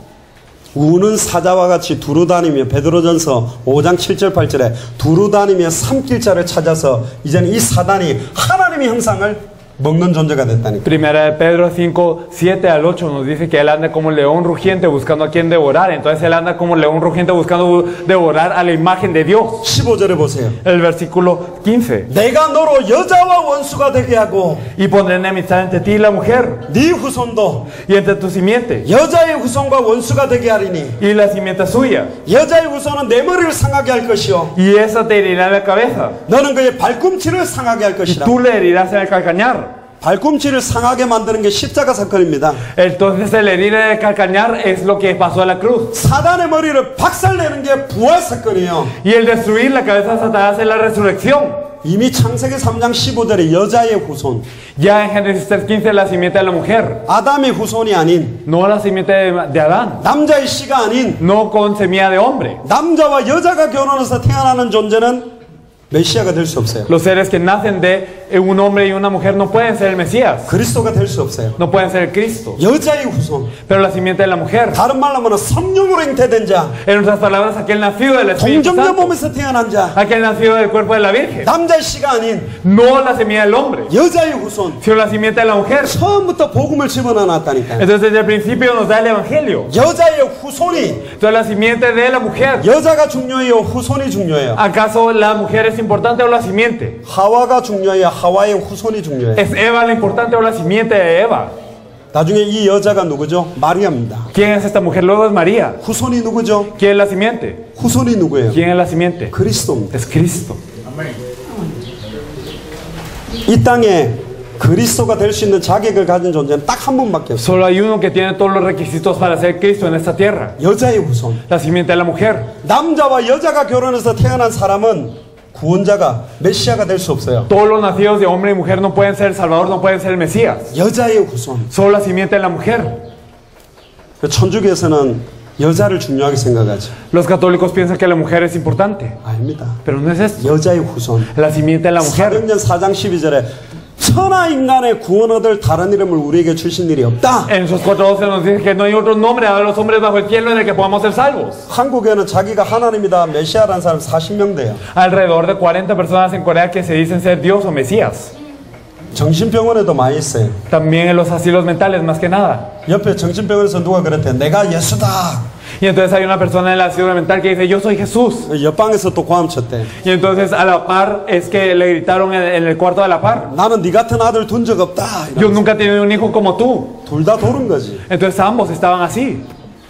우는 사자와 같이 두루다니며 베드로전서 5장 7절 8절에 두루다니며 삼킬자를 찾아서 이제는 이 사단이 하나님의 형상을 먹는 존재가 됐다니까. Primera de Pedro 5, 7 al 8 nos dice que él anda como león rugiente buscando a quien devorar. Entonces él anda como león rugiente buscando devorar a la imagen de Dios. 15절에 보세요. El versículo 15. 내가 너로 여자와 원수가 되게 하고 Y pondré enemistad entre ti y la mujer, 네 후손도 y entre tu simiente 여자의 후손과 원수가 되게 하리니 y la simiente suya. 여자의 후손은 내 머리를 상하게 할 것이요 Y esa te herirá en la cabeza, 너는 그의 발꿈치를 상하게 할 y 것이라. tú le herirás en el calcañar. 발꿈치를 상하게 만드는 게 십자가 사건입니다. Entonces el herir en el calcañar es lo que pasó a la cruz. 사단의 머리를 박살내는 게 부활 사건이에요. Y el destruir la cabeza de Satanás es la resurrección. 이미 창세기 3장 15절에 여자의 후손, Ya en Génesis 3:15 la simiente de la mujer, 아담의 후손이 아닌 no la simiente de Adán, 남자의 씨가 아닌 no con semilla de hombre. 남자와 여자가 결혼해서 태어나는 존재는 메시아가 될 수 없어요. Los seres que nacen de un hombre y una mujer no pueden ser el Mesías, 그리스도가 될 수 없어요. no pueden ser el Cristo. 여자의 후손, Pero la simiente de la mujer, 다른 말로 하면 성령으로 잉태된 자, en otras palabras, aquel nacido del Espíritu 동정녀 Santo, 몸에서 태어난 자, aquel nacido del cuerpo de la Virgen, 남자의 씨가 아닌 no la semilla del hombre, 여자의 후손, sino la simiente de la mujer. 처음부터 복음을 집어넣어놨다니까요. Entonces desde el principio nos da el Evangelio. 여자의 후손이, Entonces la simiente de la mujer, 여자가 중요해요? 후손이 중요해요? ¿acaso la mujer es importante o la simiente? 하와가 중요해요? 하와의 후손이 중요해요? ¿Es Eva la importante o la simiente de Eva? 나중에 이 여자가 누구죠? 마리아입니다. ¿Quién es esta mujer? Luego es María. 후손이 누구죠? ¿Quién es la simiente? 후손이 누구예요? ¿Quién es la simiente? 그리스도입니다. Es Cristo. 이 땅에 그리스도가 될 수 있는 자격을 가진 존재는 딱 한 분밖에 없어요. Solo hay uno que tiene todos los requisitos para ser Cristo en esta tierra. 여자의 후손. La simiente de la mujer. 남자와 여자가 결혼해서 태어난 사람은 구원자가 메시아가 될 수 없어요. Todos los nacidos de hombre y mujer no pueden ser el Salvador, no pueden ser el Mesías. 여자의 후손. Solo la simiente de la mujer. 천주교에서는 여자를 중요하게 생각하죠. Los católicos piensan que la mujer es importante, 아닙니다. pero no es esto. 여자의 후손. La simiente de la mujer. 사도행전 4장 12절에 천하 인간의 구원 얻을 다른 이름을 우리에게 주신 일이 없다. En esos 4:12 nos dice que no hay otro nombre a los hombres bajo el cielo en el que podamos ser salvos. 한국에는 자기가 하나님이다 메시아라는 사람 40명 돼요. Alrededor de 40 personas en Corea que se dicen ser Dios o Mesías. 정신병원에도 많이 있어요. También en los asilos mentales, más que nada. 옆에 정신병원에서 누가 그랬대. 내가 예수다. Y entonces hay una persona en el asilo mental que dice, yo soy Jesús. 옆방에서 또 고함 쳤대. Y entonces a la par es que le gritaron en el cuarto de la par. 나는 네 같은 아들 둔 적 없다. Yo nunca he tenido un hijo como tú. 둘 다 도른 거지. Entonces ambos estaban así.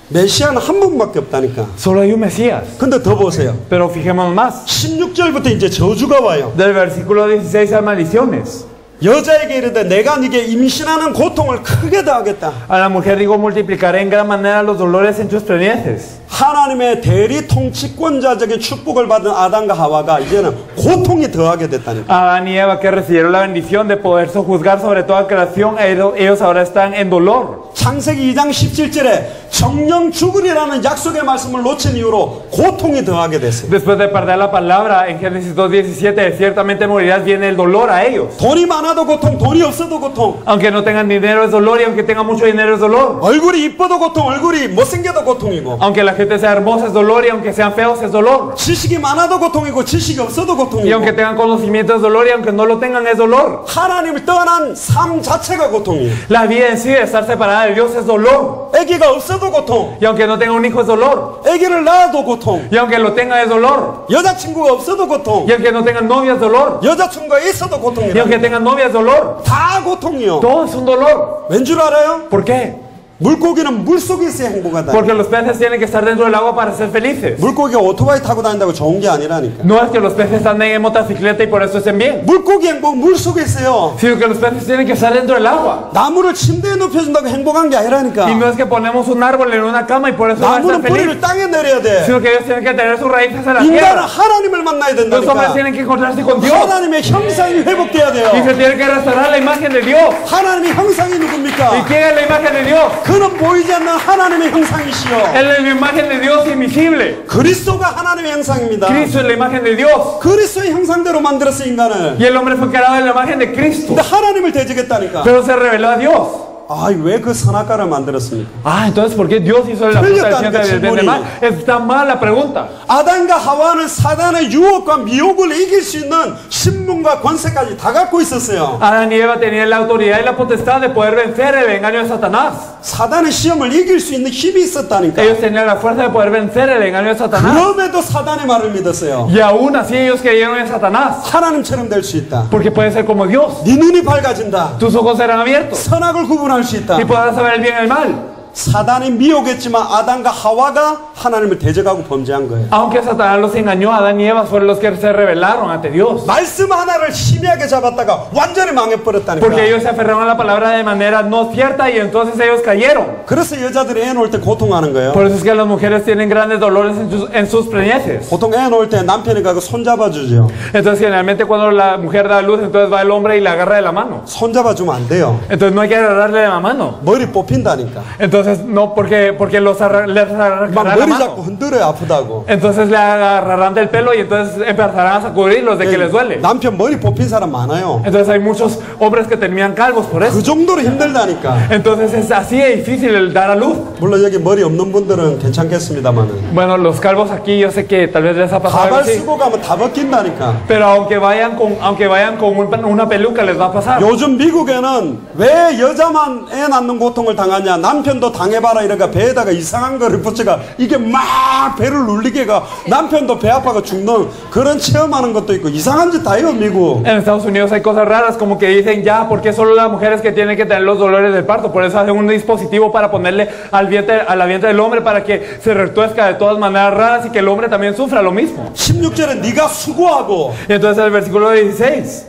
메시아는 한 분밖에 없다니까. Solo hay un Mesías. 근데 더 보세요. Pero fijémonos más. 16절부터 이제 저주가 와요. Del versículo 16 hay maldiciones. 여자에게 이르되 내가 네게 임신하는 고통을 크게 더하겠다. A la mujer digo, multiplicaré en gran manera los dolores en tus preñeces. 하나님의 대리 통치권자적인 축복을 받은 아담과 하와가 이제는 고통이 더하게 됐다니까. Adán y Eva que recibieron la bendición de poder sojuzgar sobre toda creación, ellos ahora están en dolor. 창세기 2장 17절에 정령 죽으리라는 약속의 말씀을 놓친 이후로 고통이 더하게 됐어요. Después de perder la palabra en Génesis 2:17, ciertamente morirás, viene el dolor a ellos. 돈이 많아도 고통, 돈이 없어도 고통. Aunque no tengan dinero es dolor y aunque tengan mucho dinero es dolor. 얼굴이 이뻐도 고통, 얼굴이 못생겨도 고통이고. Aunque la gente sea hermosa es dolor y aunque sean feos es dolor. 지식이 많아도 고통이고 지식이 없어도 Y aunque 고통이고. tengan conocimiento es dolor y aunque no lo tengan es dolor. 하나님을 떠난 삶 자체가 고통이에요. La vida en sí de estar separada de Dios es dolor. 아기가 없어도 고통. Y aunque no tenga un hijo es dolor. 아기를 낳아도 고통. Y aunque lo tenga es dolor. 여자친구가 없어도 고통. Y aunque no tengan novia es dolor. 여자친구가 있어도 Y 고통이다. aunque tengan novia es dolor. 다 고통이요. Todo es un dolor. 왠 줄 알아요? ¿Por qué? 물고기는 물속에 있어야 행복하다. Porque los peces tienen que estar dentro del agua para ser felices. 물고기가 오토바이 타고 다닌다고 좋은 게 아니라니까. No es que los peces anden en motocicleta y por eso estén bien, 물고기 행복 물속에 있어요. sino que los peces tienen que estar dentro del agua. 나무를 침대에 눕혀준다고 행복한 게 아니라니까. Y no es que ponemos un árbol en una cama y por eso van a estar 나무는 뿌리를 felices, 땅에 내려야 돼. sino que ellos tienen que tener sus raíces en la 인간은 tierra. 하나님을 만나야 Los hombres 된다니까. tienen que encontrarse con Dios 하나님의 형상이 회복돼야 돼요. y se tiene que restaurar la imagen de Dios. 하나님의 형상이 ¿Y 누굽니까? quién es la imagen de Dios? 그는 보이지 않는 하나님의 형상이시요. Él es la imagen de Dios invisible. 그리스도가 하나님의 형상입니다. Cristo es la imagen de Dios. 그리스도의 형상대로 만들었어 인간을. Y el hombre fue creado en la imagen de Cristo, 근데 하나님을 대적했다니까. pero se reveló a Dios. 아, 왜 그 선악과를 만들었습니까? Ah, entonces ¿por qué Dios hizo la fruta del ciencia del bien y del mal? Está mal la pregunta. 아담과 하와는 사단의 유혹과 미혹을 이길 수 있는 신분과 권세까지 다 갖고 있었어요. Adán y Eva tenían la autoridad y la potestad de poder vencer el engaño de Satanás. 사단의 시험을 이길 수 있는 힘이 있었다니까. Ellos tenían la fuerza de poder vencer el engaño de Satanás. 그럼에도 사단의 말을 믿었어요. Y aún así ellos creyeron en Satanás. 하나님처럼 될 수 있다. Porque puede ser como Dios. 네 눈이 밝아진다. Tus ojos serán abiertos 선악을 구분할 수 있다. y podrás saber el bien y el mal. 사단이 미혹했지만 아담과 하와가 하나님을 대적하고 범죄한 거예요. Aunque Satanás los engañó, Adán y Eva fueron los que se rebelaron ante Dios. 말씀 하나를 심하게 잡았다가 완전히 망해버렸다니까. Porque ellos se aferraron a la palabra de manera no cierta y entonces ellos cayeron. 그래서 여자들이 애 놓을 때 고통하는 거예요. Por eso es que las mujeres tienen grandes dolores en sus preñeces. 보통 애 놓을 때 남편이 가서 손잡아주죠. Entonces generalmente cuando la mujer da a luz, entonces va el hombre y la agarra de la mano. 손잡아주면 안 돼요. Entonces no hay que agarrarle de la mano. 머리 뽑힌다니까. Entonces no, porque les arrancará 막 la 머리 mano. 잡고 흔들어요, 아프다고. Entonces le agarrarán del pelo y entonces empezarán a sacudirlos de que les duele. 남편 머리 뽑힌 사람 많아요. Entonces hay muchos hombres que terminan calvos por eso. 그 정도로 힘들다니까. Entonces es así de difícil el dar a luz. 물론 여기 머리 없는 분들은 괜찮겠습니다만은. Bueno, los calvos aquí yo sé que tal vez les ha pasado algo 가발 así. 쓰고 가면 다 벗긴다니까. Pero aunque vayan con una peluca les va a pasar. 요즘 미국에는 왜 여자만 애 낳는 고통을 당하냐, 남편도 당해봐라 이러니까 배에다가 이상한 거를 붙여가 이게 막 배를 눌리게가 남편도 배 아파가 죽는 그런 체험하는 것도 있고 이상한 짓 다 해요 미국. En Estados Unidos hay cosas raras como que dicen ya, porque solo las mujeres que tienen que tener los dolores del parto, por eso hacen un dispositivo para ponerle a la vientre del hombre para que se retuezca de todas maneras raras y que el hombre también sufra lo mismo. 16절에 네가 수고하고 Y entonces el versículo 16,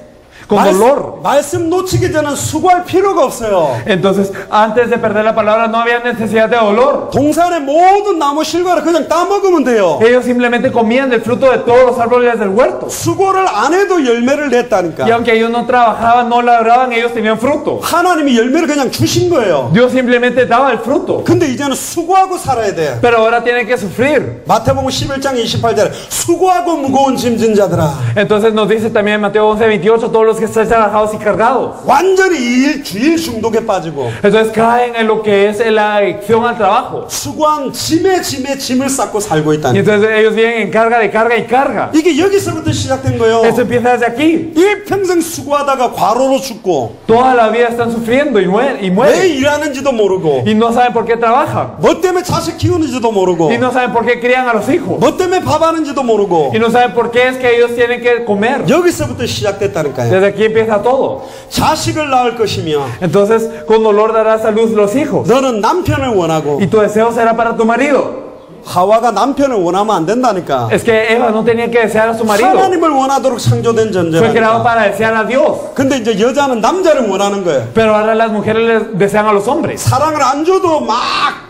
con dolor. 말씀 놓치기 전에 수고할 필요가 없어요. Entonces, antes de perder la palabra no había necesidad de dolor. 동산의 모든 나무 실과를 그냥 따먹으면 돼요. Ellos simplemente comían del fruto de todos los árboles del huerto. 수고를 안 해도 열매를 냈다니까. Y aunque ellos no trabajaban, no labraban, ellos tenían fruto. 하나님이 열매를 그냥 주신 거예요. Dios simplemente daba el fruto. 근데 이제는 수고하고 살아야 돼. Pero ahora tienen que sufrir. 마태복음 11장 28절에 수고하고 무거운 짐진 자들아. Entonces nos dice también en Mateo 11:28, todos los que están trabajados y cargados. 완전히 주일 중독에 빠지고 Entonces caen en lo que es la adicción al trabajo. 수고한 짐에 짐을 쌓고 살고 Y 있다니. entonces ellos vienen en carga de carga y carga. 이게 여기서부터 시작된 거예요. Eso empieza desde aquí. 일평생 수고하다가 과로로 죽고 Toda la vida están sufriendo y 왜 mueren. 일하는지도 모르고 Y no saben por qué trabajan. 뭐 때문에 자식 키우는지도 모르고 Y no saben por qué crían a los hijos. 뭐 때문에 밥 하는지도 모르고 Y no saben por qué es que ellos tienen que comer. 여기서부터 시작됐다니까요. Desde aquí empieza todo. 자식을 낳을 것이며 Entonces, con dolor darás a luz los hijos. 너는 남편을 원하고 Y tu deseo será para tu marido. 하와가 남편을 원하면 안 된다니까. Es que Eva no tenía que desear a su marido. 하나님을 원하도록 창조된 Fue creado 존재라니까. para desear a Dios. 근데 이제 여자는 남자를 원하는 거예요. Pero ahora las mujeres les desean a los hombres. 사랑을 안 줘도 막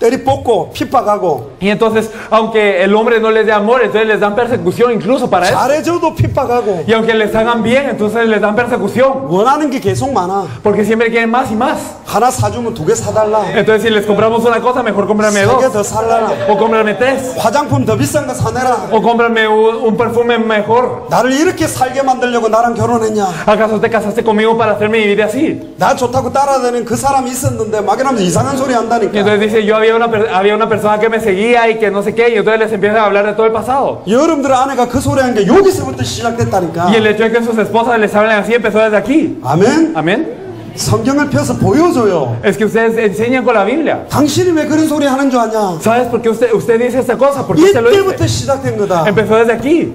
때리 뽑고 핍박하고 Y entonces, aunque el hombre no les dé amor, entonces les dan persecución incluso para eso. 잘해줘도 핍박하고 Y aunque les hagan bien, entonces les dan persecución. 원하는 게 계속 많아. Porque siempre quieren más y más. 하나 사주면 2개 사달라. Entonces, si les compramos una cosa, mejor cómprame 3개 dos. 더 살라라. O cómprame tres. 화장품 더 비싼 거 사내라. O cómprame un perfume mejor. 나를 이렇게 살게 만들려고 나랑 결혼했냐. ¿Acaso te casaste conmigo para hacerme vivir así? 나 좋다고 따라다니는 그 사람이 있었는데 막 이러면서 이상한 소리 Y 한다니까. entonces dice, yo había una persona que me seguía y que no sé qué, y entonces les empieza a hablar de todo el pasado. 여러분들 아내가 그 소리 한 게 여기서부터 시작됐다니까. Y el hecho de que sus esposas les hablen así empezó desde aquí. 아멘. Amén. 성경을 펴서 보여줘요. Es que ustedes enseñan con la Biblia. 당신이 왜 그런 소리 하는 줄 아냐. ¿Sabes por qué usted dice esta cosa? ¿Por qué usted lo 이때부터 dice? 시작된 거다. Empezó desde aquí.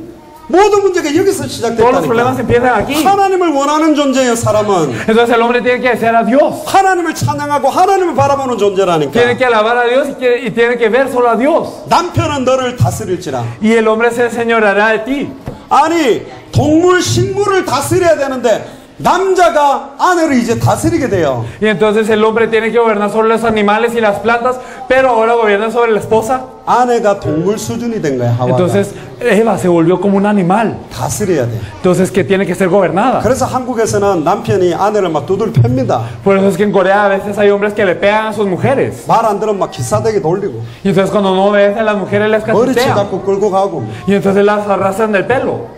모든 문제가 여기서 Todos los problemas 시작됐다니까. empiezan aquí. 하나님을 원하는 존재예요, 사람은. Entonces el hombre tiene que desear a Dios. 하나님을 찬양하고 하나님을 바라보는 존재라니까. Tiene que alabar a Dios y tiene que ver solo a Dios. 남편은 너를 다스릴지라. Y el hombre se enseñoreará de ti. 아니, 동물, 식물을 다스려야 되는데 남자가 아내를 이제 다스리게 돼요. Y entonces el hombre tiene que gobernar sobre los animales y las plantas, pero ahora gobierna sobre la esposa. 아내가 동물 수준이 된 거야, 하와가. Entonces Eva se volvió como un animal. 다스려야 돼. Entonces que tiene que ser gobernada. 그래서 한국에서는 남편이 아내를 막 두들 팹니다. Por eso es que en Corea a veces hay hombres que le pegan a sus mujeres. 말 안 들으면 막 기싸대기 돌리고 Y entonces cuando no obedecen, las mujeres les 머리채 cachetean. 잡고 끌고 가고. Y entonces las arrastran del pelo.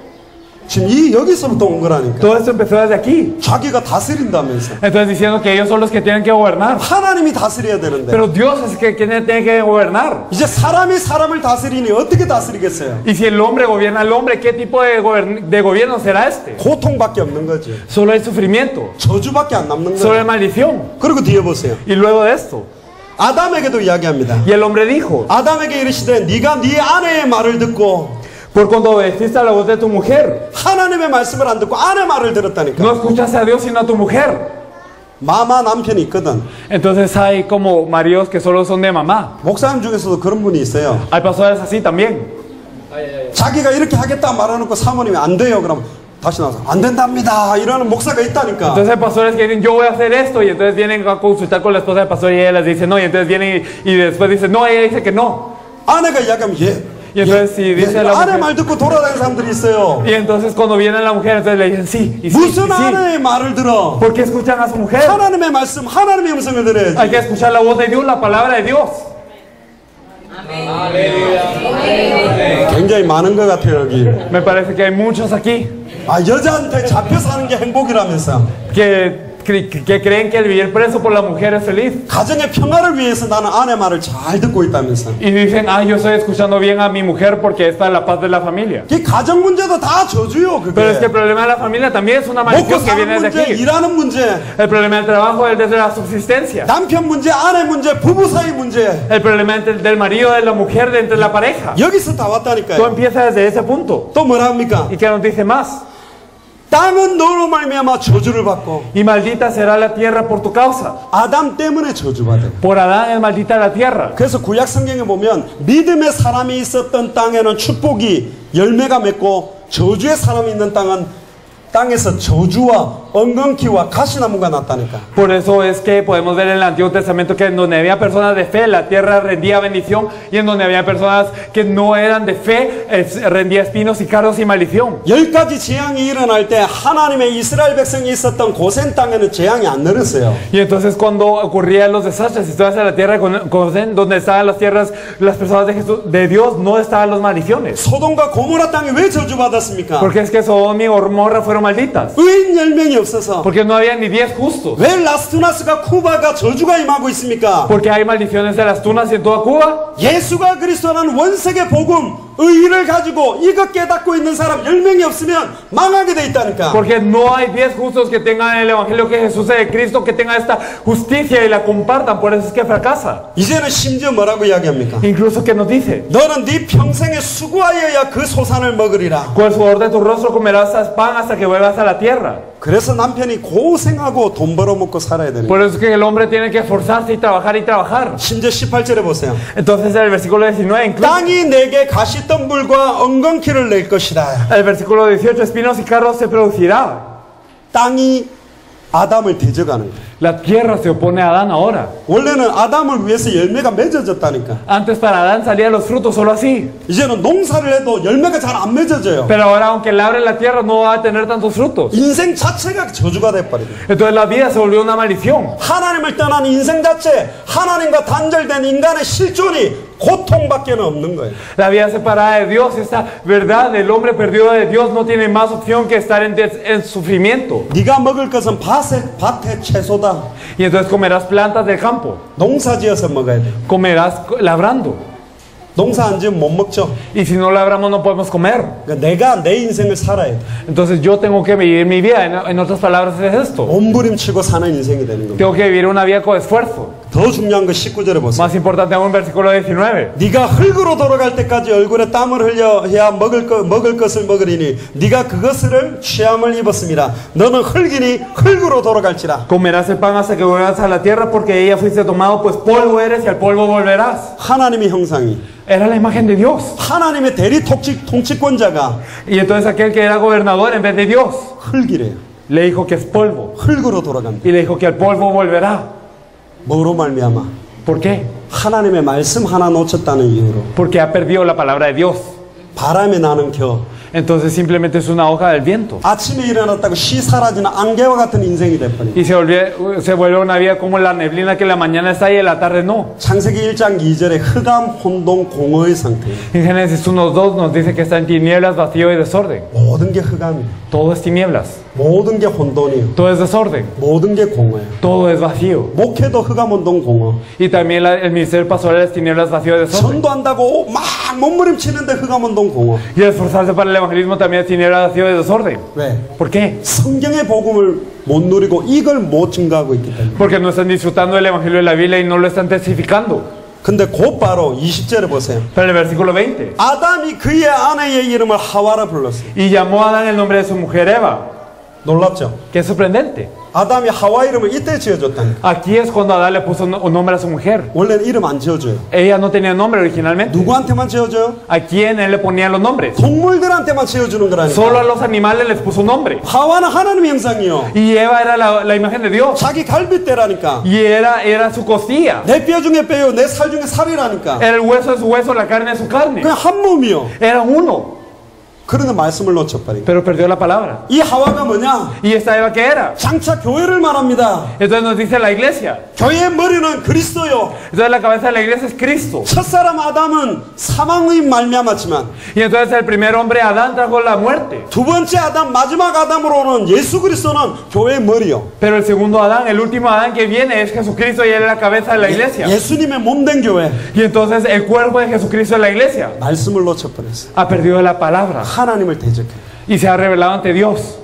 지금 이 여기서부터 온 거라니까. Todo esto empezó desde aquí. 자기가 다스린다면서. Entonces diciendo que ellos son los que tienen que gobernar. 하나님이 다스려야 되는데. Pero Dios es que tiene que gobernar. 이제 사람이 사람을 다스리니 어떻게 다스리겠어요? Y si el hombre gobierna al hombre, ¿qué tipo de gobierno será este? 고통밖에 없는 거지. Solo hay sufrimiento. 저주밖에 안 남는 Solo hay 거지. maldición. 그리고 뒤에 보세요. Y luego de esto. 아담에게도 이야기합니다. Y el hombre dijo, 아담에게 이르시되 네가 네 아내의 말을 듣고 por cuando obedeciste a la voz de tu mujer, 하나님의 말씀을 안 듣고 아내 말을 들었다니까. no escuchaste a Dios sino a tu mujer. 마마 남편이 있거든. Entonces hay como maridos que solo son de mamá. 목사님 중에서도 그런 분이 있어요. Hay pastores así también. 자기가 이렇게 하겠다 말해놓고 사모님이 안 돼요. 그럼 다시 나와서 안 된답니다. 이러는 목사가 있다니까. Entonces hay pastores que dicen, yo voy a hacer esto, y entonces vienen a consultar con la esposa del pastor y ella les dice no, y entonces vienen y después dicen no, ella dice que no. 아내가 이야기하면 Y entonces si dice la 아내 mujer, 말 듣고 돌아다니는 사람들이 있어요. y entonces cuando viene la mujer, entonces le dicen sí, y sí, y 무슨 sí. 아내의 말을 들어? ¿Por qué escuchan a su mujer? 하나님의 말씀, 하나님의 음성을 들어야지. Hay que escuchar la voz de Dios, la palabra de Dios. 굉장히 많은 것 같아요 여기. Me parece que hay muchos aquí 아 여자한테 잡혀 사는 게 행복이라면서. que creen que el vivir preso por la mujer es feliz. 가정의 평화를 위해서 나는 아내 말을 잘 듣고 있다면서. Y dicen, yo estoy escuchando bien a mi mujer porque es para la paz de la familia. 이 가정 문제도 다 저주요 그게. Pero es que el problema de la familia también es una 먹고 maldición que 사는 viene desde 문제, aquí. 일하는 문제, El problema del trabajo es desde la subsistencia. 남편 문제, 아내 문제, bu부 사이 문제. El problema del marido, de la mujer, de entre la pareja. 여기서 다 Todo 왔다니까요. empieza desde ese punto. 또 뭐라 합니까? ¿Y qué nos dice más? 땅은 너로 말미암아 저주를 받고 Y maldita será la tierra por tu causa. 아담 때문에 저주받아요. Por Adán es maldita la tierra. 그래서 구약 성경에 보면 믿음의 사람이 있었던 땅에는 축복이 열매가 맺고 저주의 사람이 있는 땅에서 저주와 엉겅퀴와 가시나무가 났다니까. Por eso es que podemos ver en el Antiguo Testamento que en donde había personas de fe, la tierra rendía bendición, y en donde había personas que no eran de fe, rendía espinos y cardos y maldición. 10가지 재앙이 일어날 때 하나님의 이스라엘 백성이 있었던 고센 땅에는 재앙이 안 내렸어요. Y entonces cuando ocurrían los desastres, si estuvas en la tierra de Gosén, donde estaban las tierras, las personas de Dios, no estaban las maldiciones. 소돔과 고모라 땅이 왜 저주받았습니까? Porque es que Sodoma y Gomorra fueron malditas. 의인 10명이 없어서. Porque no había ni 10 justos. 왜 라스투나스가 쿠바가 저주가 임하고 있습니까? Porque hay maldiciones de las tunas y en toda Cuba. 예수가 그리스도라는 원색의 복음, 의의를 가지고 이거 깨닫고 있는 사람 10명이 없으면 망하게 돼 있다니까. Porque no hay 10 justos que tengan el evangelio que Jesús es de Cristo, que tengan esta justicia y la compartan. Por eso es que fracasa. 이제는 심지어 뭐라고 이야기합니까? Incluso que nos dice, 너는 네 평생에 수고하여야 그 소산을 먹으리라. con el sudor de tu rostro comerás pan hasta que vuelvas a la tierra. 그래서 남편이 고생하고 돈 벌어먹고 살아야 되는 Por 거예요. eso es que el hombre tiene que esforzarse y trabajar. 심지어 18절에 보세요. Entonces el versículo 19 incluye, 땅이 내게 가시덤불과 엉겅퀴를 낼 것이다. el versículo 18, espinos y carros se producirá. 땅이 아담을 대적하는 거예요. La tierra se opone a Adán ahora. 원래는 아담을 위해서 열매가 맺어졌다니까. Antes para Adán salían los frutos solo así. 이제는 농사를 해도 열매가 잘 안 맺어져요. Pero ahora aunque labre la tierra no va a tener tantos frutos. 인생 자체가 저주가 돼버리고. Entonces la vida se volvió una maldición. 하나님을 떠난 인생 자체, 하나님과 단절된 인간의 실존이 고통밖에 없는 거예요. La vida separada de Dios, esta verdad del hombre perdido de Dios no tiene más opción que estar en sufrimiento. 네가 먹을 것은 밭의 채소다. Y entonces comerás plantas del campo. 농사지어서 먹어야 돼. Comerás labrando. 농사 안 지으면 못 먹죠. Y si no labramos no podemos comer. 그러니까 내가 내 인생을 살아야 돼. Entonces yo tengo que vivir mi vida. En otras palabras es esto. 몸부림치고 사는 인생이 되는 겁니다. Tengo que vivir una vida con esfuerzo. 더 중요한 거 19절에 보세요. Más importante aún, versículo 19. 네가 흙으로 돌아갈 때까지 얼굴에 땀을 흘려야 먹을 것을 먹으리니 네가 그것을 취함을 입었습니다. 너는 흙이니 흙으로 돌아갈지라. Comerás el pan hasta que vuelvas a la tierra porque ella fuiste tomado, pues polvo eres y al polvo volverás. 하나님의 형상이 Era la imagen de Dios. 하나님의 대리 통치권자가 Y entonces aquel que era gobernador en vez de Dios 흙이래요. le dijo que es polvo. 흙으로 돌아간다. Y le dijo que al polvo volverá. 뭐로 말미암아? ¿Por qué? 하나님의 말씀 하나 놓쳤다는 이유로. Porque ha perdido la palabra de Dios. 바람에 나는 겨. Entonces simplemente es una hoja del viento. 아침에 일어났다고 시 사라지는 안개와 같은 인생이 돼버려. Y se vuelve una vida como la neblina que en la mañana está y en la tarde no. 창세기 1장 2절에 흑암, 혼동, 공허의 상태예요. En Génesis 1:2 nos dice que está en tinieblas, vacío y desorden. 모든 게 흑암이에요. Todo es tinieblas. 모든 게 혼돈이에요. Todo es desorden. 모든 게 공허예요. Todo es vacío. 목회도 흑암, 혼돈, 공허. Y también el ministerio pastoral es tinieblas, vacío y desorden. 전도한다고 막 몸부림치는데 흑암, 혼돈, 공허. Y esforzarse para el evangelismo también es tinieblas, vacío y desorden. 왜? ¿Por qué? 성경의 복음을 못 누리고 이걸 못 증거하고 있기 때문에. Porque no están disfrutando del evangelio de la Biblia y no lo están testificando. 근데 곧바로 20절에 보세요. Pero en el versículo 20. 아담이 그의 아내의 이름을 하와라 불렀어요. Y llamó a Adán el nombre de su mujer Eva. 놀랍죠? Que es sorprendente. 아담이 하와 이름을 이때 지어줬다니까. Aquí es cuando Adán le puso un nombre a su mujer. 원래는 이름 안 지어줘요. Ella no tenía nombre originalmente. 누구한테만 지어줘요? ¿A quién él le ponía los nombres? 동물들한테만 지어주는 거라니까. Solo a los animales les puso un nombre. 하와는 하나님의 형상이요. Y Eva era la imagen de Dios. 자기 갈빗대라니까. Y era su costilla. 내 뼈 중에 뼈요, 내 살 중에 살이라니까. Era el hueso de su hueso, la carne de su carne. 그냥 한 몸이요. Era uno. 그런데 말씀을 놓쳐버린. Pero perdió la palabra. 이 하와가 뭐냐? ¿Y esta Eva qué era? 장차 교회를 말합니다. Entonces nos dice la iglesia. 교회의 머리는 그리스도요. Entonces la cabeza de la iglesia es Cristo. 첫사람 아담은 사망의 말미암았지만 Y entonces el primer hombre Adán trajo la muerte. 두 번째 아담, 마지막 아담으로는 예수 그리스도는 교회의 머리요. Pero el segundo Adán, el último Adán que viene es Jesucristo y él es la cabeza de la iglesia. 예수님의 몸된 교회. Y entonces el cuerpo de Jesucristo es la iglesia. 말씀을 놓쳐버렸어요. Ha perdido la palabra 하나님을 대적해요. y se ha revelado ante Dios.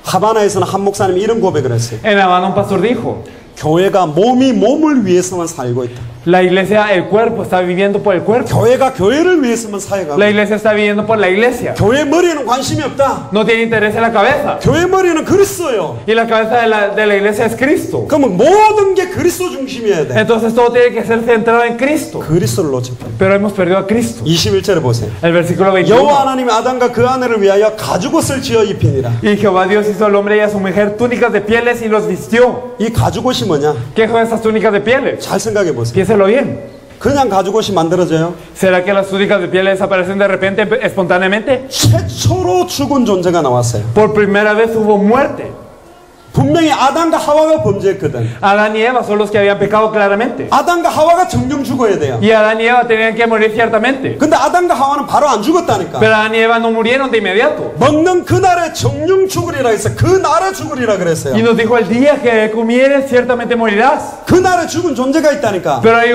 하바나에서는 한 목사님이 이런 고백을 했어요. En Habana un pastor dijo, 교회가 몸이 몸을 위해서만 살고 있다. la iglesia, el cuerpo está viviendo por el cuerpo. 교회가 교회를 위해서만 살아가고 La iglesia está viviendo por la iglesia. 교회 머리에는 관심이 없다. No tiene interés en la cabeza. 교회 머리는 그리스도요. Y la cabeza de la iglesia es Cristo. 그러면 모든 게 그리스도 중심이어야 돼. Entonces todo tiene que ser centrado en Cristo. 그리스도를 놓쳤다. Pero hemos perdido a Cristo. 21절에 보세요. El versículo 여호와 21. 하나님이 아담과 그 아내를 위하여 가죽옷을 지어 입히니라. Y Jehová Dios hizo al hombre y a su mujer túnicas de pieles y los vistió. 이 가죽옷이 뭐냐? ¿Qué son esas túnicas de pieles? 잘 생각해 보세요. Piénselo bien. 그냥 가죽옷이 만들어져요? ¿Será que las túnicas de pieles desaparecen de repente, espontáneamente? 최초로 죽은 존재가 나왔어요. Por primera vez hubo muerte. 분명히 아담과 하와가 범죄했거든. Adán y Eva son los que habían pecado claramente. 아담과 하와가 정령 죽어야 돼요. Y Adán y Eva tenían que morir ciertamente. 근데 아담과 하와는 바로 안 죽었다니까. Pero Adán y Eva no murieron de inmediato. 먹는 그날에 정령 죽으리라 했어. 그 날에 죽으리라 그랬어요. Y nos dijo, el día que comieres ciertamente morirás. 그 날에 죽은 존재가 있다니까. Pero hay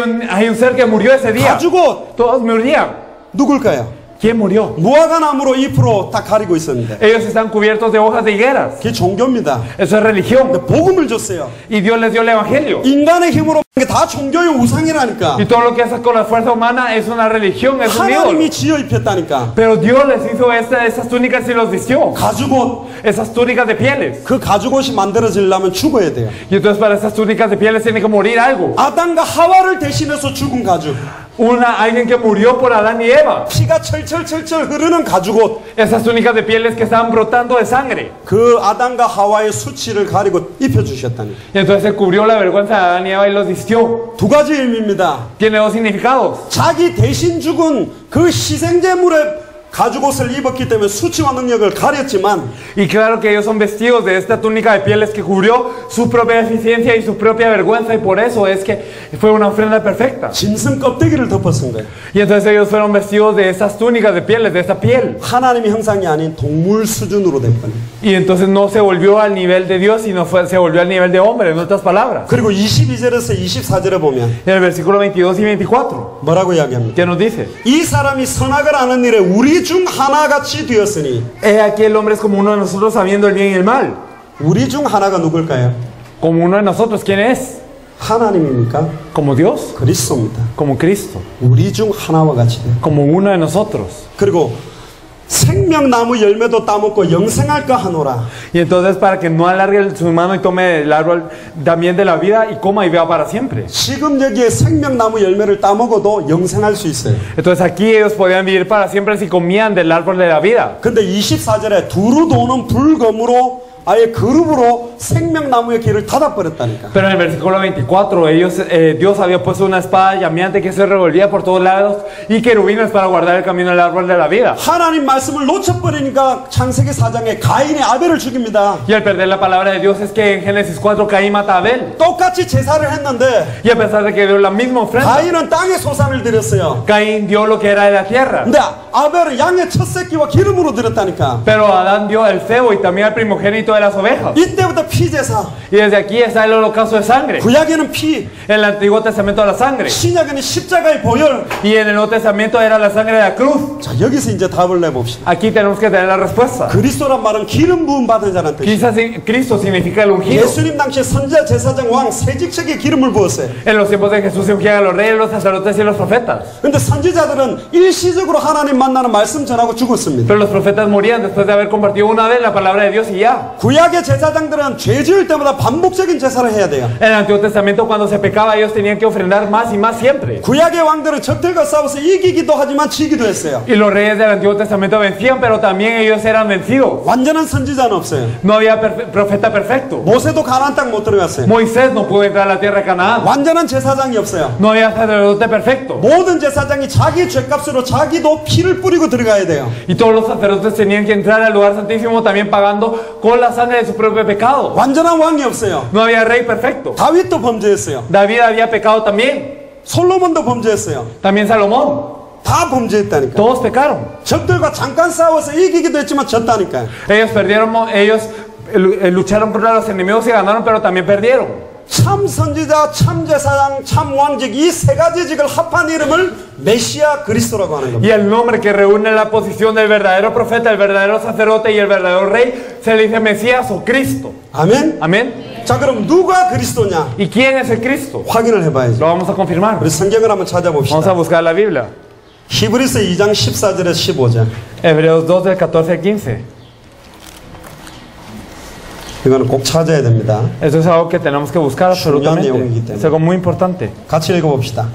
un ser que murió ese día. 가죽옷 Todos murirían. 누굴까요? ¿Quién murió? 무화과 나무로 잎으로 다 가리고 있었는데. Ellos están cubiertos de hojas de higueras. 그게 종교입니다. Eso es religión. 근데 복음을 줬어요. Y Dios les dio el evangelio. 인간의 힘으로 게 다 종교의 우상이라니까. Y todo lo que haces con la fuerza humana es una religión, es un ídolo. 하나님이 지어 입혔다니까. Pero Dios les hizo esas túnicas y los vistió. 가죽옷. Esas túnicas de pieles. 그 가죽옷이 만들어지려면 죽어야 돼요. Y entonces para esas túnicas de pieles tiene que morir algo. 아담과 하와를 대신해서 죽은 가죽. Alguien que murió por Adán y Eva. 피가 철철철철 흐르는 가죽옷. Esas túnicas de pieles que estaban brotando de sangre. 그 아담과 하와의 수치를 가리고 입혀주셨다니까. Y entonces se cubrió la vergüenza de Adán y Eva y los vistió. 두 가지 의미입니다. Tiene dos significados. 자기 대신 죽은 그 희생제물의 가죽옷을 입었기 때문에 수치와 능력을 가렸지만 Y claro que ellos son vestidos de esta túnica de pieles que cubrió su propia deficiencia y su propia vergüenza, y por eso es que fue una ofrenda perfecta. 짐승 껍데기를 덮어쓴 거예요. Y entonces ellos fueron vestidos de esas túnicas de pieles, de esta piel. 하나님의 형상이 아닌 동물 수준으로 된 거예요. Y entonces no se volvió al nivel de Dios, sino se volvió al nivel de hombre, en otras palabras. 그리고 22절에서 24절에 보면 En el versículo 22 y 24, 뭐라고 이야기합니까? ¿qué nos dice? 이 사람이 선악을 아는 일에 우리 중 하나같이 되었으니. He aquí el hombre es como uno de nosotros sabiendo el bien y el mal. 우리 중 하나가 누굴까요? Como uno de nosotros, ¿quién es? 하나님입니까? Como Dios, 그리스도입니다. como Cristo, 우리 중 하나와 같이 돼요. como uno de nosotros. 그리고 생명나무 열매도 따먹고 영생할까 하노라. Y entonces para que no alargue su mano y tome el árbol también de la vida y coma y viva para siempre. 지금 여기에 생명나무 열매를 따먹어도 영생할 수 있어요. Entonces aquí ellos podían vivir para siempre si comían del árbol de la vida. 근데 24절에 두루 도는 불검으로 아예 그룹으로 생명나무의 길을 닫아버렸다니까. Pero en el versículo 24 Dios había puesto una espada llameante que se revolvía por todos lados y querubines para guardar el camino del árbol de la vida. 하나님 말씀을 놓쳐버리니까 창세기 4장에 가인이 아벨을 죽입니다. Y al perder la palabra de Dios es que en Génesis 4 Caín mata a Abel. 똑같이 제사를 했는데 Y a pesar de que dio la misma ofrenda, 가인은 땅의 소산을 드렸어요. Caín dio lo que era de la tierra. 근데 아벨은 양의 첫 새끼와 기름으로 드렸다니까. Pero Adán dio el cebo y también al primogénito de las ovejas. 이때부터 피제사. Y desde aquí está el holocausto de sangre. 구약에는 피, En el Antiguo Testamento la sangre. 신약에는 십자가의 보혈. Y en el Nuevo Testamento era la sangre de la cruz. 자, 여기서 이제 답을 내봅시다. Aquí tenemos que tener la respuesta. 그리스도란 말은 기름 부음 받은 자란 뜻이에요. Quizás Cristo significa el ungido. 예수님 당시에 선지자, 제사장, 왕, 세직책에 기름을 부었어요. En los tiempos de Jesús se ungían a los reyes, los sacerdotes y los profetas. 근데 선지자들은 일시적으로 하나님 만나는 말씀 전하고 죽었습니다. Pero los profetas morían después de haber compartido una vez la palabra de Dios y ya. 구약의 제사장들은 죄 지을 때마다 반복적인 제사를 해야 돼요. En el Antiguo Testamento cuando se pecaba ellos tenían que ofrendar más y más siempre. 구약의 왕들은 적들과 싸워서 이기기도 하지만 지기도 했어요. Y los reyes del Antiguo Testamento vencían, pero también ellos eran vencidos. 완전한 선지자는 없어요. No había profeta perfecto. 모세도 가나안 땅 못 들어갔어요. Moisés no pudo entrar a la tierra de Canaán. 완전한 제사장이 없어요. No había sacerdote perfecto. 모든 제사장이 자기 죄값으로 자기도 피를 뿌리고 들어가야 돼요. Y todos los sacerdotes tenían que entrar al lugar santísimo también pagando con la sangre de su propio pecado. 완전한 왕이 없어요. No había rey perfecto. 다윗도 범죄했어요. David había pecado también. 솔로몬도 범죄했어요. También Salomón. 다 범죄했다니까. Todos pecaron. 적들과 잠깐 싸워서 이기기도 했지만 졌다니까요. Ellos perdieron, ellos lucharon contra los enemigos y ganaron, pero también perdieron. 참 선지자, 참 제사장, 참 왕직 이 세 가지 직을 합한 이름을 메시아 그리스도라고 하는 겁니다. Y el nombre que reúne la posición del verdadero profeta, el verdadero sacerdote y el verdadero rey se le dice Mesías o Cristo. 아멘. Amén. 자, 그럼 누가 그리스도냐? ¿Y quién es el Cristo? 확인을 해봐야죠. Lo vamos a confirmar. 우리 성경을 한번 Vamos a 찾아봅시다. buscar la Biblia. 히브리서 2장 14절에 15절. Hebreos 2 del 14 al 15. 이거는 꼭 찾아야 됩니다. Eso es algo que tenemos que buscar absolutamente. Es algo muy importante. 같이 읽어봅시다.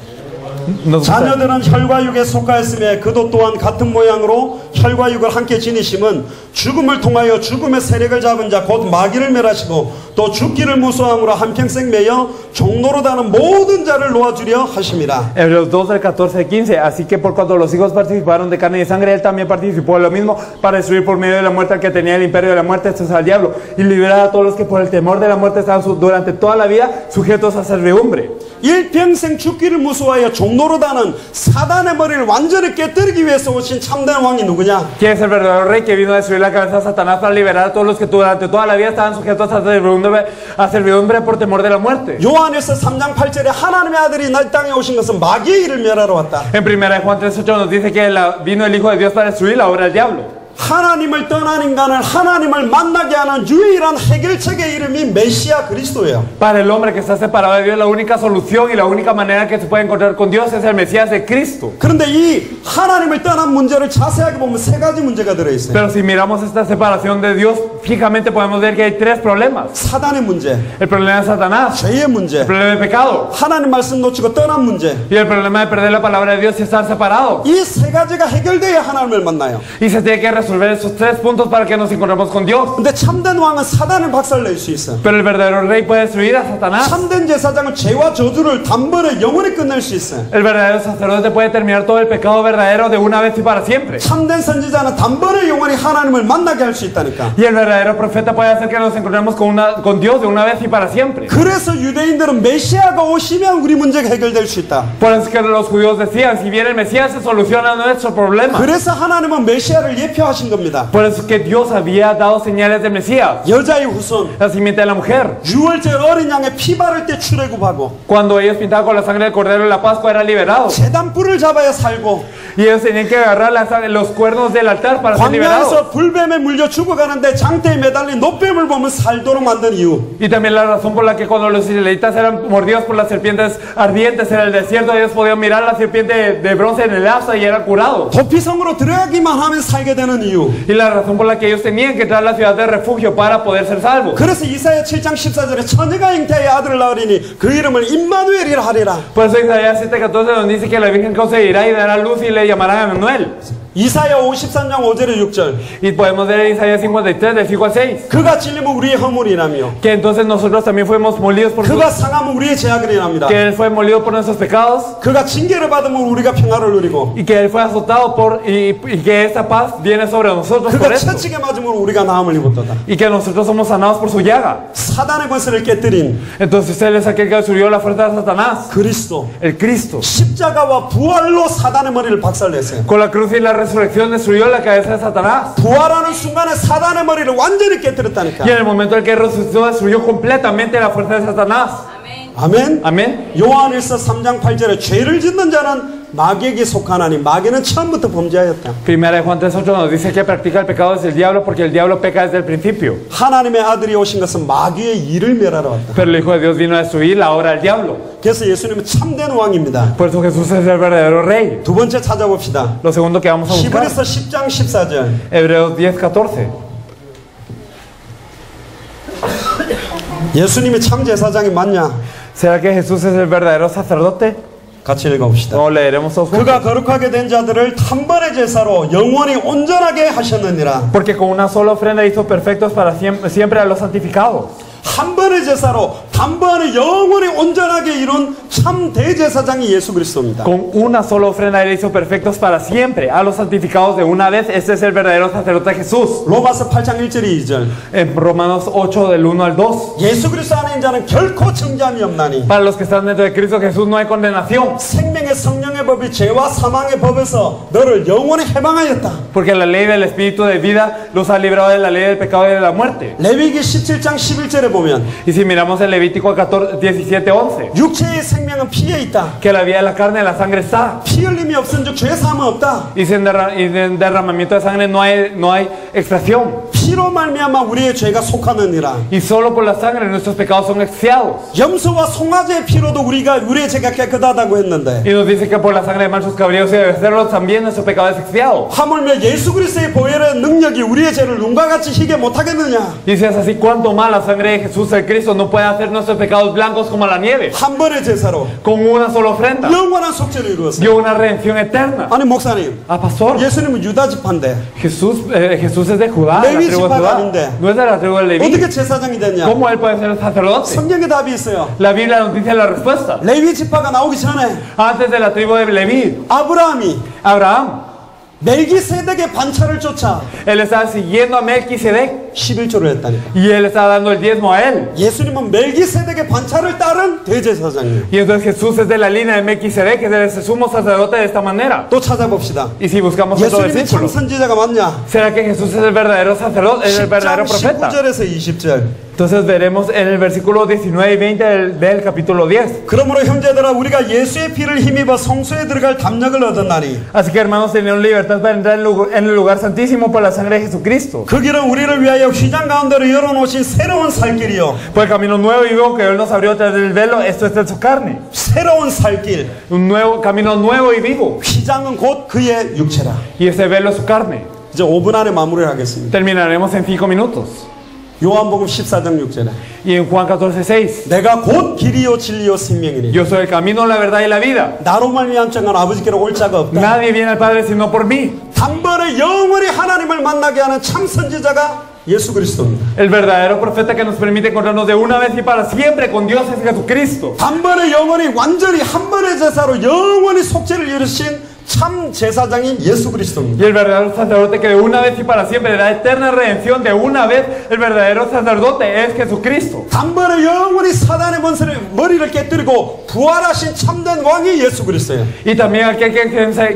Nos gusta. 자녀들은 혈과 육에 속하였으며 그도 또한 같은 모양으로 혈과 육을 함께 지니심은 죽음을 통하여 죽음의 세력을 잡은 자 곧 마귀를 멸하시고 또 죽기를 무서워함으로 한평생 매여 종로로 다는 모든 자를 놓아주려 하심이라. Hebreos 2 del 14 al 15. Así que por cuanto los hijos participaron de carne y sangre, él también participó de lo mismo para destruir por medio de la muerte al que tenía el imperio de la muerte, esto es al diablo, y liberar a todos los que por el temor de la muerte estaban durante toda la vida sujetos a servidumbre. 일평생 죽기를 무서워하여 종로로 다는 사단의 머리를 완전히 깨뜨리기 위해서 오신 참된 왕이 누구냐? ¿Quién es el verdadero rey que vino a destruir la cabeza de Satanás para liberar a todos los que durante toda la vida estaban sujetos a servidumbre por temor de la muerte? 요한일서 3장 8절에 하나님의 아들이 날 땅에 오신 것은 마귀의 일을 멸하러 왔다. En 1 Juan 3:8 nos dice que vino el Hijo de Dios para destruir la obra del diablo. 하나님을 떠난 인간을 하나님을 만나게 하는 유일한 해결책의 이름이 메시아 그리스도예요. Para el hombre que está separado de Dios, la única solución y la única manera que se puede encontrar con Dios es el Mesías de Cristo. 그런데 이 하나님을 떠난 문제를 자세하게 보면 세 가지 문제가 들어있어요. Pero si miramos esta separación de Dios, fijamente podemos ver que hay tres problemas. 사단의 문제, El problema de Satanás, 죄의 문제, el problema de pecado 하나님 말씀 놓치고 떠난 문제. y el problema de perder la palabra de Dios y estar separados. 이 세 가지가 해결돼야 하나님을 만나요. Y se tiene que resolver esos tres puntos para que nos encontremos con Dios. 근데 참된 왕은 사단을 박살낼 수 있어요. Pero el verdadero rey puede destruir a Satanás. 참된 제사장은 죄와 저주를 단번에 영원히 끝낼 수 있어요. El verdadero sacerdote puede terminar todo el pecado verdadero de una vez y para siempre. 참된 선지자는 단번에 영원히 하나님을 만나게 할 수 있다니까. Y el verdadero profeta puede hacer que nos encontremos con Dios de una vez y para siempre. 그래서 유대인들은 메시아가 오시면 우리 문제가 해결될 수 있다. Por eso es que los judíos decían, si viene el Mesías se soluciona nuestro problema. 그래서 하나님은 메시아를 예표하신 겁니다. Por eso es que Dios había dado señales del Mesías. 여자의 후손, La simiente de la mujer. 6월절 어린 양의 피 바를 때 출애굽하고 Cuando ellos pintaban con la sangre del cordero en la Pascua eran liberados. 제단 뿔을 잡아야 살고 Y ellos tenían que agarrar los cuernos del altar para ser liberados. 광야에서 불뱀에 물려 죽어가는데 장대에 매달린 노뱀을 보면 살도록 만든 이유. Y también la razón por la que cuando los israelitas eran mordidos por las serpientes ardientes en el desierto, ellos podían mirar la serpiente de bronce en el asta y eran curados. 도피성으로 들어가기만 하면 살게 되는 이유. Y la razón por la que ellos tenían que entrar a la ciudad de refugio para poder ser salvos. 그래서 이사야 7장 14절에 처녀가 잉태하여 아들을 낳으리니 그 이름을 임마누엘이라 하리라. Por eso Isaías 7:14 nos dice que la Virgen concebirá y dará luz y le llamarán Emmanuel. 이사야 53장 5절에 6절. Y podemos ver en Isaías 53 del 5 al 6 그가 찔림은 우리의 허물이라며 que entonces nosotros también fuimos molidos por 그가 상함은 우리의 죄악이랍니다. que él fue molido por nuestros pecados 그가 징계를 받으면 우리가 평화를 누리고 y que él fue azotado y que esta paz viene sobre nosotros por 그가 esto 채찍에 맞으면 우리가 나음을 입었도다. y que nosotros somos sanados por su llaga. 사단의 권세를 깨뜨린 Entonces él es aquel que destruyó la fuerza de Satanás, 그리스도 el Cristo. 십자가와 부활로 사단의 머리를 박살냈어요. Con la cruz y la resurrección destruyó la cabeza de Satanás. 부활하는 순간에 사단의 머리를 완전히 깨뜨렸다니까. Y en el momento en que resucitó destruyó completamente la fuerza de Satanás. 아멘. Amén. 요한일서 3장 8절에 죄를 짓는 자는 마귀에게 속하나니 마귀는 처음부터 범죄하였다. Primera de Juan 3:8 nos dice que practica el pecado desde el diablo porque el diablo peca desde el principio. 하나님의 아들이 오신 것은 마귀의 일을 멸하러 왔다. Pero el Hijo de Dios vino a destruir la obra del diablo. 그래서 예수님은 참된 왕입니다. Por eso Jesús es el verdadero rey. 두 번째 찾아봅시다. Lo segundo que vamos a buscar. 히브리서 10장 14절. Hebreos 10:14. 예수님이 참 제사장이 맞냐? ¿Será que Jesús es el verdadero sacerdote? 같이 읽어봅시다. No, leeremos todos juntos. 그가 거룩하게 된 자들을 단번의 제사로 영원히 온전하게 하셨느니라. Porque con una sola ofrenda hizo perfectos para siempre a los santificados. 한 번의 제사로 단번에 영원히 온전하게 이룬 참 대제사장이 예수 그리스도입니다. Con una sola ofrenda él hizo perfectos para siempre a los santificados de una vez. Este es el verdadero sacerdote Jesús. 로마서 8장 1절 2절. En Romanos 8 del 1 al 2. 예수 그리스도 안에 있는 자는 결코 정죄함이 없나니. Para los que están dentro de Cristo Jesús no hay condenación. 생명의 성령의 법이 죄와 사망의 법에서 너를 영원히 해방하였다. Porque la ley del Espíritu de vida los ha librado de la ley del pecado y de la muerte. 레위기 17장 11절에 보면 Y si miramos el Levítico 17:11, 육체의 생명은 피에 있다. que la vida de la carne en la sangre está. 피 흘림이 없은즉 죄 사함은 없다. Y sin derramamiento de sangre no hay extracción. 피로 말미암아 우리의 죄가 속하느니라. Y solo por la sangre nuestros pecados son expiados. 염소와 송아지의 피로도 우리의 죄가 깨끗하다고 했는데 Y nos dice que por la sangre de machos cabríos y de becerros también nuestro pecado es expiado. 하물며 예수 그리스도의 보혈의 능력이 우리의 죄를 눈과 같이 희게 못하겠느냐. Y si es así, ¿cuánto más la sangre de Jesús el Cristo no puede hacer nuestros pecados blancos como la nieve? 한 번의 제사로 Con una sola ofrenda 영원한 속죄를 이루었어요. dio una redención eterna. 아니 목사님, Ah, pastor, 예수님은 유다 지파인데 Jesús es de Judá, de la Leví tribu de 지파가 Judá. 아닌데 No es de la tribu de Leví. 어떻게 제사장이 됐냐? ¿Cómo él puede ser el sacerdote? 성경에 답이 있어요. La Biblia nos dice la respuesta. 레위 지파가 나오기 전에 Antes de la tribu de Leví, 아브라함이 Abraham, 멜기세덱의 반차를 쫓아 él estaba siguiendo a Melquisedec 11조를 했다니까. y él estaba dando el diezmo a él. 예수님은 멜기세덱의 반차를 따른 대제사장이에요. Y entonces Jesús es de la línea de Melquisedec, que es el sumo sacerdote de esta manera. 또 찾아봅시다. Y si buscamos otro 예수님이 참 versículo, 선지자가 맞냐? ¿será que Jesús es el verdadero sacerdote, es el 10장 verdadero profeta? 19절에서 20절. Entonces veremos en el versículo 19 y 20 del capítulo 10. 그러므로 형제들아 우리가 예수의 피를 힘입어 성소에 들어갈 담력을 얻었나니 Así que hermanos, tenemos libertad para entrar en el lugar santísimo por la sangre de Jesucristo. 그 길은 우리를 위하여 휘장 가운데로 열어놓으신 새로운 살길이요. Por el camino nuevo y vivo que Él nos abrió a través del velo, esto es de su carne. 새로운 살길. Un nuevo camino nuevo y vivo. 휘장은 곧 그의 육체라. Y ese velo es su carne. 이제 5분 안에 마무리를 하겠습니다. Terminaremos en 5 minutos. 요한복음 14장 6절에 Y en Juan 14:6, 내가 곧 길이요 진리요 생명이니 yo soy el camino, la verdad y la vida. 나로 말미암지 않고는 아버지께로 올 자가 없다. Nadie viene al Padre sino por mí. 단번에 영원히 하나님을 만나게 하는 참 선지자가 예수 그리스도입니다. El verdadero profeta que nos permite encontrarnos de una vez y para siempre con Dios es Jesucristo. 단번에 영원히 완전히 한 번의 제사로 영원히 속죄를 이루신 참 제사장이 예수 그리스도입니다. Y el verdadero sacerdote que de una vez y para siempre da eterna redención de una vez, el verdadero sacerdote es Jesucristo. 단번에 영원히 사단의 머리를 깨뜨리고 부활하신 참된 왕이 예수 그리스도예요. Y también aquel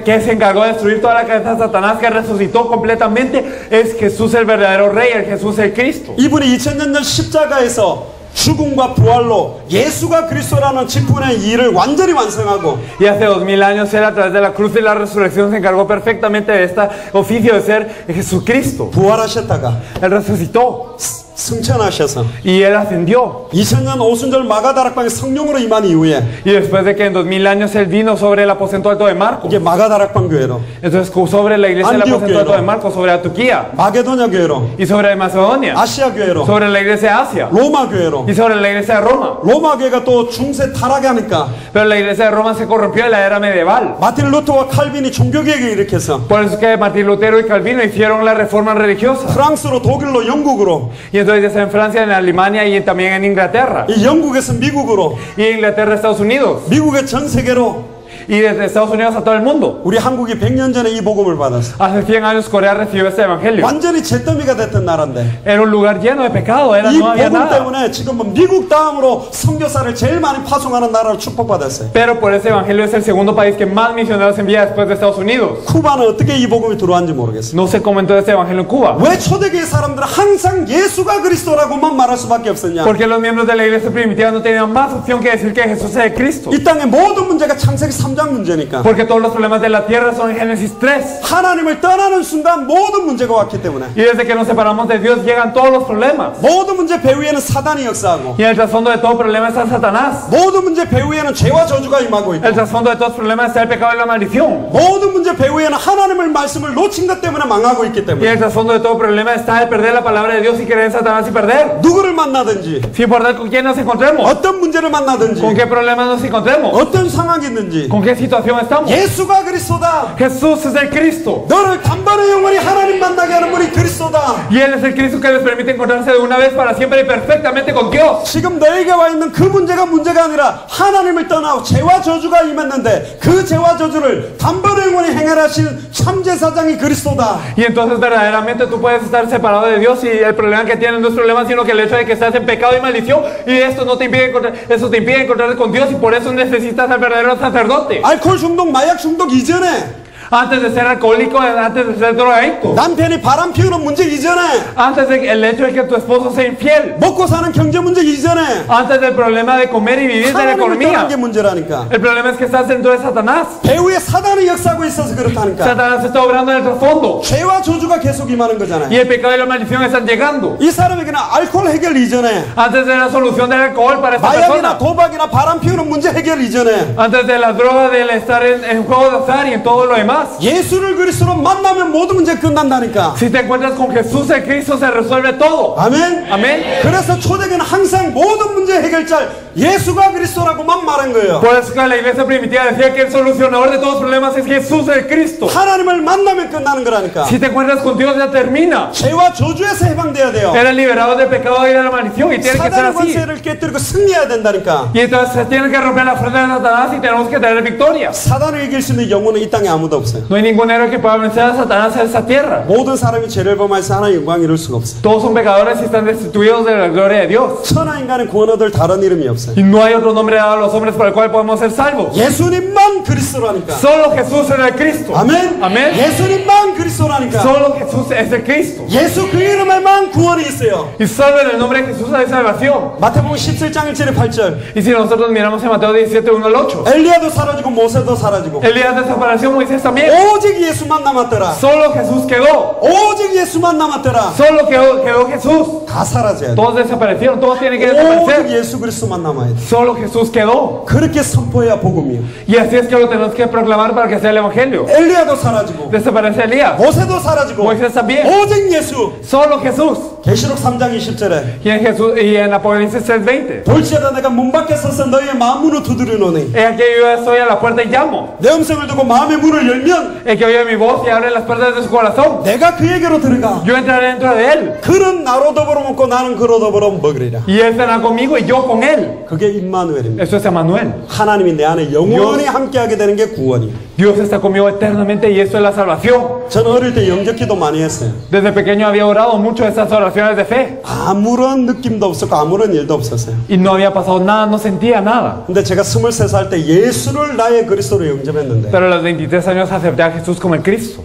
que se encargó de destruir toda la cabeza de Satanás, que resucitó completamente, es Jesús el verdadero rey, el Jesús el Cristo. 이분이 2000년 전 십자가에서 죽음과 부활로 예수가 그리스도라는 직분의 일을 완전히 완성하고 Y hace 2000 años Él a través de la cruz y la resurrección se encargó perfectamente de este oficio de ser Jesucristo. 부활하셨다가 Él resucitó 승천하셔서 y Él ascendió. 2000년 오순절 마가다락방에 성령으로 임한 이후에 Y después de que en 2000 años Él vino sobre el aposento alto de Marcos, 이제 마가다락방 교회로 entonces sobre la iglesia del aposento alto de Marcos, sobre Antioquía 마게도냐 교회로 y sobre Macedonia, 아시아 교회로 sobre la iglesia de Asia 로마 교회로 y sobre la iglesia de Roma. 로마 교회가 또 중세 타락에 하니까 Pero la iglesia de Roma se corrompió en la era medieval. 마틴 루터와 칼빈이 종교개혁을 일으켜서 Por eso es que Martín Lutero y Calvino hicieron la reforma religiosa. 프랑스로 독일로 영국으로 Y entonces ya sea en Francia, en Alemania y también en Inglaterra. 이 영국에서 미국으로 Y en Inglaterra, Estados Unidos. 미국의 전 세계로 Y desde Estados Unidos a todo el mundo. 우리 한국이 100년 전에 이 복음을 받았어. Hace 100 años Corea recibió este evangelio. 완전히 잿더미가 됐던 나라인데 Era un lugar lleno de pecado, 이 no había 복음 nada. 때문에 지금은 미국 다음으로 선교사를 제일 많이 파송하는 나라로 축복받았어요. Pero por ese evangelio es el segundo país que más misioneros envía después de Estados Unidos. 쿠바는 어떻게 이 복음이 들어왔는지 모르겠어요. No se comentó de este evangelio en Cuba. 왜 초대교회 사람들은 항상 예수가 그리스도라고만 말할 수밖에 없었냐? Porque los miembros de la iglesia primitiva no tenían más opción que decir que Jesús es el Cristo. 이 땅의 모든 문제가 창세기 3장 3장 문제니까. Porque todos los problemas de la tierra son en Génesis 3. 하나님을 떠나는 순간 모든 문제가 왔기 때문에. Y desde que nos separamos de Dios llegan todos los problemas. 모든 문제 배후에는 사단이 역사하고. Y en el trasfondo de todo problema está Satanás. 모든 문제 배후에는 죄와 저주가 임하고 있고. El trasfondo de todos los problemas está el pecado y la maldición. 모든 문제 배후에는 하나님의 말씀을 놓친 것 때문에 망하고 있기 Y en 때문에. el trasfondo de todo problema está el perder la palabra de Dios y creer en Satanás y perder. 누구를 만나든지, Sin importar con quién nos encontremos, 어떤 문제를 만나든지, con qué problemas nos encontremos, 어떤 상황이 있는지, con qué situación estamos. 예수가 그리스도다. Jesús es el Cristo. 너를 단번에 영원히 하나님 만나게 하는 분이 그리스도다. Y Él es el Cristo que les permite encontrarse de una vez para siempre y perfectamente con Dios. 지금 너에게 와 있는 그 문제가 문제가 아니라 하나님을 떠나 죄와 저주가 임했는데 그 죄와 저주를 단번에 영원히 행하신 참제사장이 그리스도다. Y entonces verdaderamente tú puedes estar separado de Dios y el problema que tienes no es problema sino que el hecho de que estás en pecado y maldición y esto no te impide encontrar, eso te impide encontrarte con Dios y por eso necesitas al verdadero sacerdote. 알코올 중독, 마약 중독 이전에, Antes de ser alcohólico, antes de ser drogadicto, 남편이 바람 피우는 문제 이전에, antes del hecho de que tu esposo sea infiel, 먹고 사는 경제 문제 이전에 antes del problema de comer y vivir de la 하나님을 떠난 economía. 게 문제라니까. El problema es que estás dentro de Satanás. 배후에 사단이 역사하고 있어서 그렇다니까. Satanás está obrando en el trasfondo 죄와 저주가 계속 임하는 y 거잖아요. el pecado y la maldición están llegando. 이 사람에게는 알코올 해결 이전에, Antes de la solución del alcohol para esta 마약이나 persona, 도박이나 바람 피우는 문제 해결 이전에 antes de la droga, del estar en juego de azar y en todo lo demás. 예수를 그리스도로 만나면 모든 문제 끝난다니까. Si te encuentras con Jesús el Cristo se resuelve todo. 아멘. Amén. 그래서 초대교는 항상 모든 문제 해결자 예수가 그리스도라고만 말한 거예요. Por eso que la iglesia primitiva decía que el solucionador de todos los problemas es Jesús el Cristo. 하나님을 만나면 끝나는 거라니까. Si te encuentras con Dios ya termina. 죄와 저주에서 해방돼야 돼요. Eres liberado del pecado y de la maldición y tiene que ser 사단의 así. 권세를 깨뜨리고 승리해야 된다니까. Y entonces se tiene que romper la fuerza de Satanás y tenemos que tener victoria. 사단을 이길 수 있는 영혼은 이 땅에 아무도 없어요. No hay ningún héroe que pueda vencer a Satanás en esta tierra. 모든 사람이 죄를 범해서 하나님의 영광을 이룰 수가 없어요. Todos son pecadores y están destituidos de la gloria de Dios. 천하 인간의 구원 얻을 다른 이름이 없어요. Y no hay otro nombre dado a los hombres por el cual podemos ser salvos. 예수님만 그리스도라니까. Solo Jesús es el Cristo. 아멘. 아멘. 예수님만 그리스도라니까. Solo Jesús es el Cristo. 예수 그 이름에만 구원이 있어요. Y solo en el nombre de Jesús hay salvación. 마태복음 17장 1절에 8절. Y si nosotros miramos en Mateo 17, 1 al 8. 엘리야도 사라지고 모세도 사라지고 Elías desapareció, Moisés también. 오직 예수만 남았더라. Solo Jesús quedó. 오직 예수만 남았더라. Solo quedó Jesús. 다 사라져야 돼. Todos desaparecieron, todos tienen que 오직 desaparecer. 예수 그리스도만 남아야 돼. Solo Jesús quedó. 그렇게 선포해야 복음이에요. Y así es que lo tenemos que proclamar para que sea el evangelio. 엘리야도 사라지고 Desaparece Elías. 모세도 사라지고 Moisés también. 오직 예수. Solo Jesús. 계시록 3장 20절에 Y en Apocalipsis 3:20. 볼지어다 내가 문 밖에 서서 너희의 마음 문을 두드리노니 He aquí yo estoy a la puerta y llamo. 내 음성을 듣고 마음의 문을 열면 El que oye mi voz y abre las puertas de su corazón. 내가 그에게로 들어가 Yo entraré dentro de él. 그는 나로 더불어 먹고 나는 그로 더불어 먹으리라. Y él será conmigo y yo con él. 그게 임마누엘입니다. Eso es Emmanuel. 하나님이 내 안에 영원히 함께하게 되는 게 구원이에요. Dios está conmigo eternamente y esto es la salvación. 저는 어릴 때 영접기도 많이 했어요. Desde pequeño había orado mucho estas oraciones de fe. 아무런 느낌도 없었고 아무런 일도 없었어요. Y no había pasado nada, no sentía nada. 근데 제가 23살 때 예수를 나의 그리스도로 영접했는데 Pero a los 23 años acepté a Jesús como el Cristo.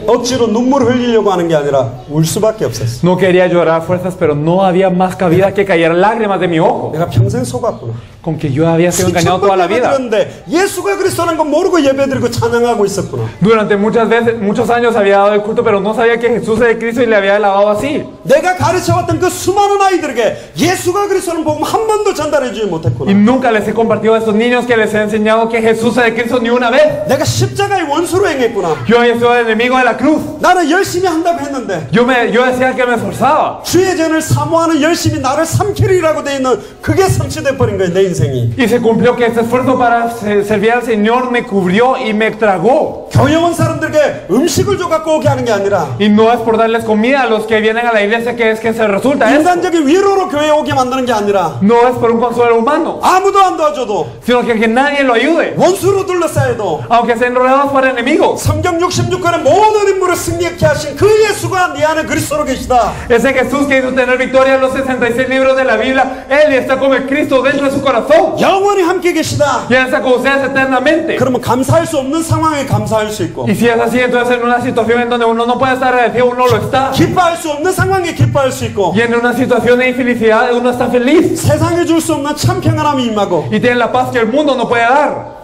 억지로 눈물을 흘리려고 하는 게 아니라 울 수밖에 없었어요. No quería llorar a fuerzas, pero no había más cabida que cayeran lágrimas de mi ojo. 내가 평생 속았구나. Con que yo había sido engañado toda la vida. 예배드렸는데 예수가 그리스도라는 거 모르고 예배드리고 찬양하고 있었구나. Durante muchos años había dado el culto, pero no sabía que Jesús es el Cristo y le había alabado así. 내가 가르쳐왔던 그 수많은 아이들에게 예수가 그리스도라는 복음 한 번도 전달해주지 못했구나. Y nunca les he compartido a estos niños que les he enseñado que Jesús es el Cristo ni una vez. 내가 십자가의 원수로 행했구나. Yo había sido el enemigo de la cruz. 나는 열심히 한다고 했는데 Yo decía que me esforzaba. 주의 전을 사모하는 열심히 나를 삼키리라고 돼 있는 그게 성취돼 버린 거예요. 내 인생이. Y se cumplió que este esfuerzo para servir al Señor me cubrió y me tragó. 교회 온 사람들에게 음식을 줘 갖고 오게 하는 게 아니라 Y no es por darles comida a los que vienen a la iglesia que es que se resulta eso. 인간적인 위로로 교회에 오게 만드는 게 아니라 No es por un consuelo humano, 아무도 안 도와줘도 sino que nadie lo ayude, 원수로 둘러싸여도 aunque estén rodeados por enemigos. 성경 66권의 모든 인물을 승리케 하신 그 예수가 네 안에 그리스도로 계시다. Ese Jesús que hizo tener victoria en los 66 libros de la Biblia, Él está como el Cristo dentro de su corazón. 영원히 함께 계시다. Y Él está con ustedes eternamente. 그러면 감사할 수 없는 상황에 감사할 수 있고 Y si es así, entonces en una situación en donde uno no puede estar agradecido, uno lo está. 기뻐할 수 없는 상황에 기뻐할 수 있고 Y en una situación de infelicidad, uno está feliz. 세상에 줄 수 없는 참 평안함이 임하고 Y tiene la paz que el mundo no puede dar.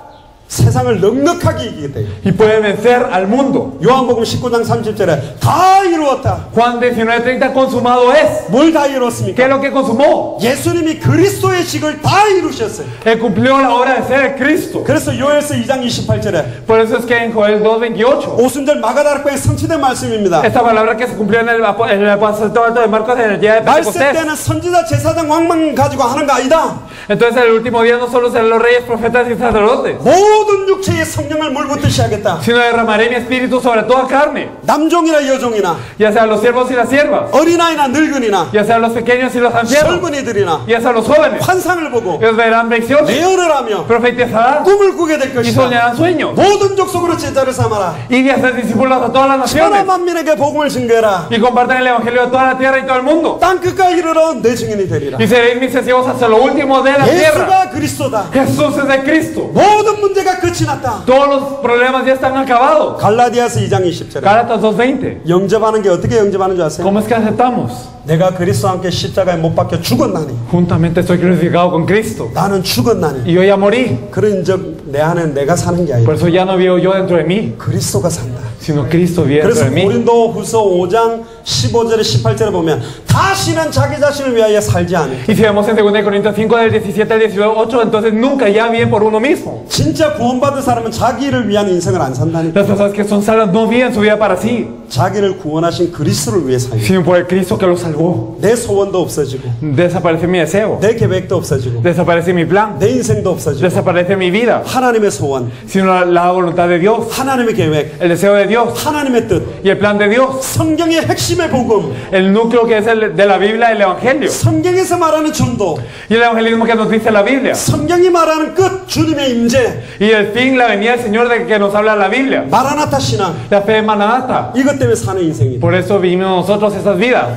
세상을 넉넉하게 이기게 돼요. y puede vencer al mundo. 요한복음 19장 30절에 다 이루었다. Juan 19:30, consumado es. 뭘 다 ¿Qué es 이루었습니까? lo que consumó? 예수님이 그리스도의 직을 다 이루셨어요. Él cumplió la obra de ser Cristo. 그래서 요엘서 2장 28절에 Por eso es que en Joel 2:28, 오순절 마가다락방에 성취된 말씀입니다. esta palabra que se cumplió en el apóstol de Marcos en el día de 말세 Pentecostés. 때는 선지자 제사장 왕만 가지고 하는 거 아니다. Entonces el último día no solo serán los reyes, profetas y sacerdotes, 모든 육체에 성령을 물붓듯이 하겠다. sino derramaré mi espíritu sobre toda carne, 남종이나 여종이나 ya sean los siervos y las siervas, 어린아이나 늙은이나 ya sean los pequeños y los ancianos, 젊은이들이나 ya sean los jóvenes. 환상을 보고 Ellos verán visiones, 예언을 하며 profetizarán 꿈을 꾸게 될 y 것이다. soñarán sueños, 모든 족속으로 제자를 삼아라. y de hacer discípulos a todas las 천하 naciones, 만민에게 복음을 증거해라. y compartan el evangelio a toda la tierra y todo el mundo, 땅 끝까지 이르러 내 증인이 되리라. y seréis mis testigos hasta lo último de la tierra. 예수가 그리스도다. Jesús es de Cristo. 모든 문제가 끝이 났다. Todos los problemas ya están acabados. 갈라디아서 2장 20절에 Gálatas 2:20. 영접하는 게 어떻게 영접하는 줄 아세요? ¿Cómo es que aceptamos? 내가 그리스도와 함께 십자가에 못 박혀 죽었나니 Juntamente estoy crucificado con Cristo. 나는 죽었나니 Y yo ya morí. 그런 적 내 안에 내가 사는 게 Por 아니라 eso ya no vivo yo dentro de mí, 그리스도가 산다. sino Cristo vive 그래서 dentro de mí. 고린도 후서 5장 15절에 18절에 보면 다시는 자기 자신을 위하여 살지 않을 Y si vemos en 2 Corintios 5 del 17 al 18, entonces nunca ya viven por uno mismo. 진짜 구원받은 사람은 자기를 위한 인생을 안 산다니까. Las personas que son salvas no viven su vida para sí, 자기를 구원하신 그리스도를 위해 살고 sino por el Cristo que los salvó. 내 소원도 없어지고 Desaparece mi deseo, 내 계획도 없어지고 desaparece mi plan, 내 인생도 없어지고 desaparece mi vida, 하나님의 소원, sino la voluntad de Dios, 하나님의 계획, el deseo de Dios 하나님의 뜻, y el plan de Dios. 성경의 핵심의 복음, El núcleo que es el de la Biblia, el Evangelio. 성경에서 말하는 전도, Y el evangelismo que nos dice la Biblia. 성경이 말하는 끝, 주님의 임재, Y el fin, la venida del Señor de que nos habla la Biblia. 마라나타 신앙, La fe de Maranatha. 이것 때문에 사는 인생이다. Por eso vivimos nosotros esas vidas.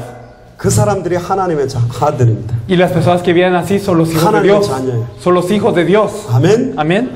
그 사람들이 하나님의 아들입니다. Y las personas que viven así son los hijos de 하나님의 Dios. 자녀예요. Son los hijos de Dios. 아멘. Amén.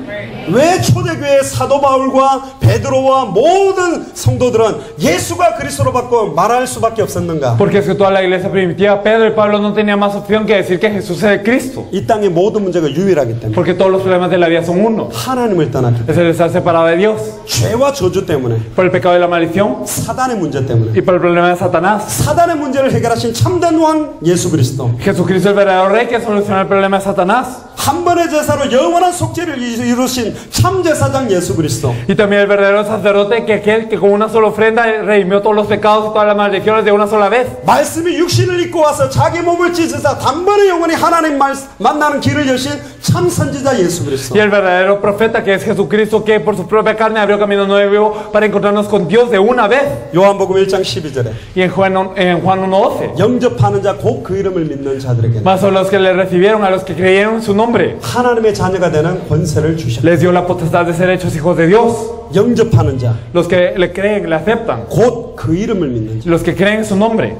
왜 초대교회 사도 바울과 베드로와 모든 성도들은 예수가 그리스도로 받고 말할 수밖에 없었는가? Porque es que toda la iglesia primitiva, Pedro y Pablo no tenían más opción que decir que Jesús es el Cristo. 이 땅의 모든 문제가 유일하기 때문에 Porque todos los problemas de la vida son uno. 하나님을 떠났기 때문에 Es el estar separado de Dios. 죄와 저주 때문에 Por el pecado de la maldición 사단의 문제 때문에 y por el problema de Satanás. 사단의 문제를 해결하신 참된 왕 예수 그리스도 Jesucristo, el verdadero rey que soluciona el problema de Satanás. 한 번의 제사로 영원한 속죄를 이루신 참 제사장 예수 그리스도 Y también el verdadero sacerdote que aquel que con una sola ofrenda redimió todos los pecados y todas las maldiciones de una sola vez. 말씀이 육신을 입고 와서 자기 몸을 찢으사 단번에 영원히 하나님 만나는 길을 여신 참 선지자 예수 그리스도 Y el verdadero profeta que es Jesucristo que por su propia carne abrió camino nuevo para encontrarnos con Dios de una vez. 요한복음 1장 12절에 Y en Juan 1:12. 영접하는 자 곧 그 이름을 믿는 자들에게 Más son los que le recibieron, a los que creyeron en su nombre. 하나님의 자녀가 되는 권세를 주셨다. Les dio la potestad de ser hechos hijos de Dios. 영접하는 자, Los que le creen, le aceptan. 곧 그 이름을 믿는 자. Los que creen en su nombre.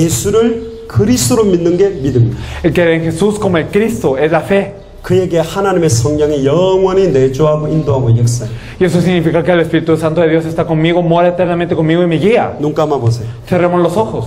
예수를 그리스도로 믿는 게 믿음입니다. El que cree en Jesús como el Cristo es la fe. 그에게 하나님의 성령이 영원히 내주하고 인도하고 역사해. Y eso significa que el Espíritu Santo de Dios está conmigo, mora eternamente conmigo y me guía. 눈 감아 보세요. Cerremos los ojos.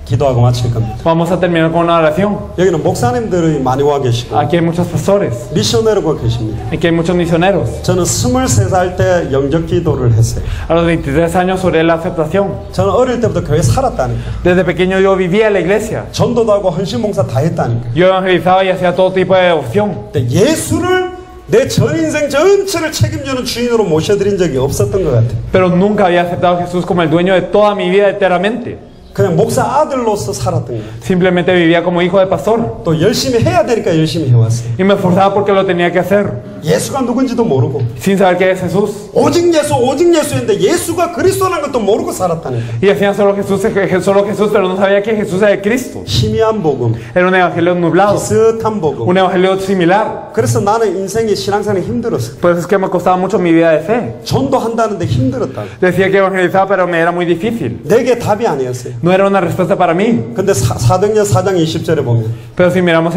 기도하고 마칠 겁니다. Vamos a terminar con una oración. 여기는 목사님들이 많이 와 계시고 Aquí hay muchos pastores. 미셔너리가 계십니다. Aquí hay muchos misioneros. 저는 23살 때 영접 기도를 했어요. A los 23 años oré la aceptación. 저는 어릴 때부터 교회 살았다니까. Desde pequeño yo vivía en la iglesia. 전도도 하고 헌신봉사 다 했다니까. Yo evangelizaba y hacía todo tipo de devoción. 근데 예수를 내 전 인생 전체를 책임지는 주인으로 모셔드린 적이 없었던 것 같아요. Pero nunca había aceptado a Jesús como el dueño de toda mi vida eternamente. 그냥 목사 아들로서 살았던 거예요. Simplemente vivía como hijo de pastor. 또 열심히 해야 되니까 열심히 해왔어요. Y me esforzaba porque lo tenía que hacer. 예수가 누군지도 모르고 Sin saber que es Jesús. 오직 예수였는데 예수가 그리스도라는 것도 모르고 살았다니까. Y decían solo Jesús, pero no sabía que Jesús era el Cristo. 희미한 복음, Era un evangelio nublado. 비슷한 복음. Un evangelio similar. 그래서 나는 인생의 신앙생활이 힘들었어. Por eso es que me costaba mucho mi vida de fe. 전도한다는데 힘들었다고. Decía que evangelizaba, pero me era muy difícil. 내게 답이 아니었어요. No era una respuesta para mí. 근데 사도행전 4장 20절에 보면 Pero si miramos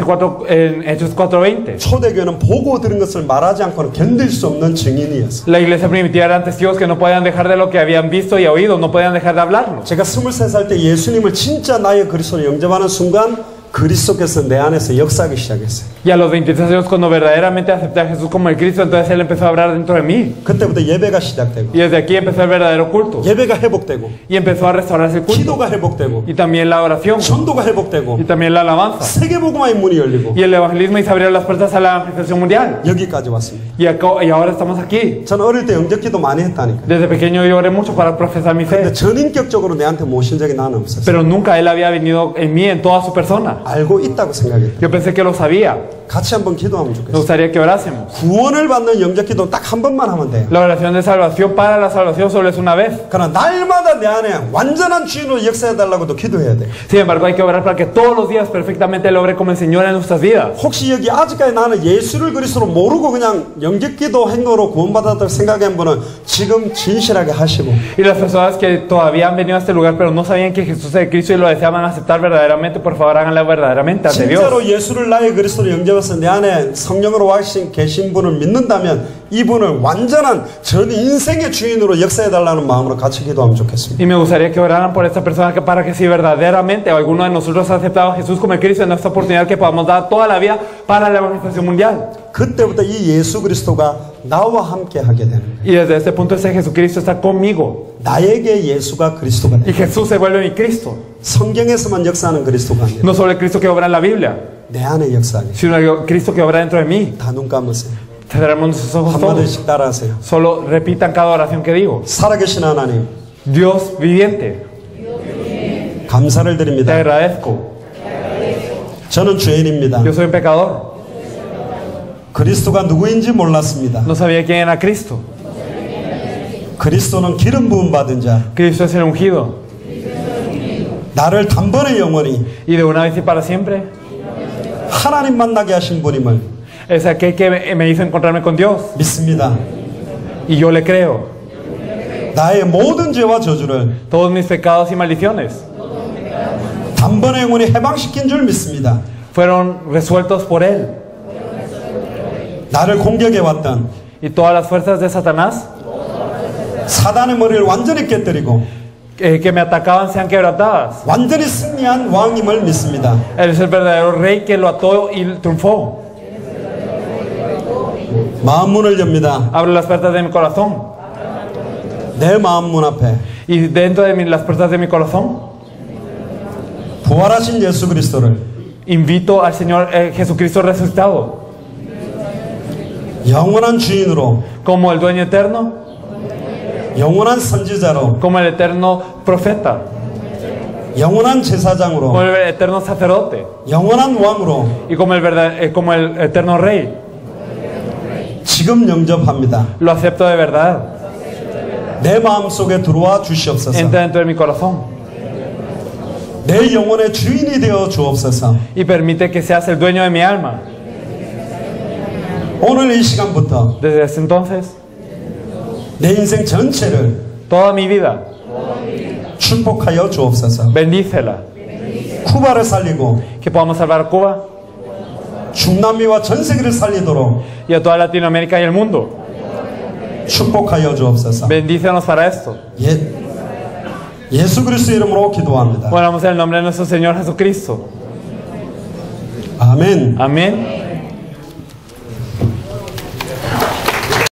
en Hechos 4:20, 초대교회는 보고 들은 것을 말하지 않고는 견딜 수 없는 증인이었어요. la iglesia primitiva eran testigos que no podían dejar de lo que habían visto y oído, no podían dejar de hablarlo. 제가 23살 때 예수님을 진짜 나의 그리스도로 영접하는 순간 그리스도께서 내 안에서 역사하기 시작했어요. Y a los 23 años, cuando verdaderamente acepté a Jesús como el Cristo, entonces Él empezó a hablar dentro de mí. 그때부터 예배가 시작되고 Y desde aquí empezó el verdadero culto. 예배가 회복되고 Y empezó a restaurarse el culto. 기도가 회복되고 Y también la oración. 전도가 회복되고 Y también la alabanza. 세계복음화의 문이 열리고 Y el evangelismo y se abrieron las puertas a la evangelización mundial. 여기까지 왔습니다. Y ahora estamos aquí. 저는 어릴 때 영접기도 많이 했다니까. Desde pequeño yo oré mucho para profesar mi 근데 fe. 전인격적으로 내한테 모신 적이 나는 없었어요. Pero nunca Él había venido en mí, en toda su persona. 알고 있다고 생각했다. Yo pensé que lo sabía. 같이 한번 기도하면 Me 좋겠어요. gustaría que orásemos. 구원을 받는 영접기도 딱 한 번만 하면 돼요. La oración de salvación para la salvación solo es una vez. 그러나 날마다 내 안에 완전한 주인으로 역사해달라고도 기도해야 돼요. Sin embargo, hay que orar para que todos los días perfectamente Él obre como el Señor en nuestras vidas. 혹시 여기 아직까지 나는 예수를 그리스도로 모르고 그냥 영접기도 행로로 구원받았다고 생각한 분은 지금 진실하게 하시고 Y las personas que todavía han venido a este lugar pero no sabían que Jesús es el Cristo y lo deseaban aceptar verdaderamente, por favor háganlo verdaderamente ante Dios. 진짜로 예수를 나의 그리스도로 영접해서 내 안에 성령으로 계신 분을 믿는다면 이분을 완전한 전 인생의 주인으로 역사해달라는 마음으로 같이 기도하면 좋겠습니다. Y me gustaría que oraran por esta persona que para que si verdaderamente alguno de nosotros ha aceptado a Jesús como el Cristo en esta oportunidad que podamos dar toda la vida para la evangelización mundial. 그때부터 이 예수 그리스도가 나와 함께 하게 되는 거예요. Y desde este punto ese Jesucristo está conmigo. 나에게 예수가 그리스도가 Y 돼요. Jesús se vuelve mi Cristo. 성경에서만 역사하는 그리스도가 아니라 No solo el Cristo que obra en la Biblia, 내 안에 역사하게 sino el Cristo que obra dentro de mí. 다 눈 감으세요. Cerramos nuestros ojos todos. 한마디씩 따라하세요. Solo repitan cada oración que digo. 살아계신 하나님 Dios viviente, 감사를 te 드립니다. agradezco. 저는 죄인입니다. Yo soy un pecador. 그리스도가 누구인지 몰랐습니다. No sabía quién era Cristo. 그리스도는 기름 부음 받은 자, Cristo es el ungido. 나를 단번에 영원히 Y de una vez y para siempre 하나님 만나게 하신 분임을 es aquel que me hizo encontrarme con Dios. 믿습니다. Y yo le creo. 나의 모든 죄와 저주를 Todos mis pecados y maldiciones 단번에 영원히 해방시킨 줄 믿습니다. fueron resueltos por Él. 나를 공격해왔던 Y todas las fuerzas de Satanás 사단의 머리를 완전히 깨뜨리고 que me atacaban sean quebrantadas. 완전히 승리한 왕임을 믿습니다. Él es el verdadero rey que lo ató y triunfó. 마음 문을 엽니다. Abro las puertas de mi corazón. 내 마음 문 앞에 Y dentro de las puertas de mi corazón 부활하신 예수 그리스도를 invito al Señor Jesucristo resucitado 영원한 주인으로 como el dueño eterno, 영원한 선지자로 como el eterno profeta, 영원한 제사장으로 como el eterno sacerdote 영원한 왕으로 y como el eterno rey. 지금 영접합니다. Lo acepto de verdad. 내 마음속에 들어와 주시옵소서. Entra dentro de mi corazón 내 영혼의 주인이 되어 주옵소서. y permite que seas el dueño de mi alma. 오늘 이 시간부터 Desde ese entonces, 내 인생 전체를 toda mi vida, 축복하여 주옵소서. bendícela. 쿠바를 살리고 Que podamos salvar a Cuba 중남미와 전 세계를 살리도록 y a toda Latinoamérica y el mundo. 축복하여 주옵소서. Bendícenos para esto. 예수 그리스도 이름으로 기도합니다. Oramos en el nombre de nuestro Señor Jesucristo. 아멘. Amén.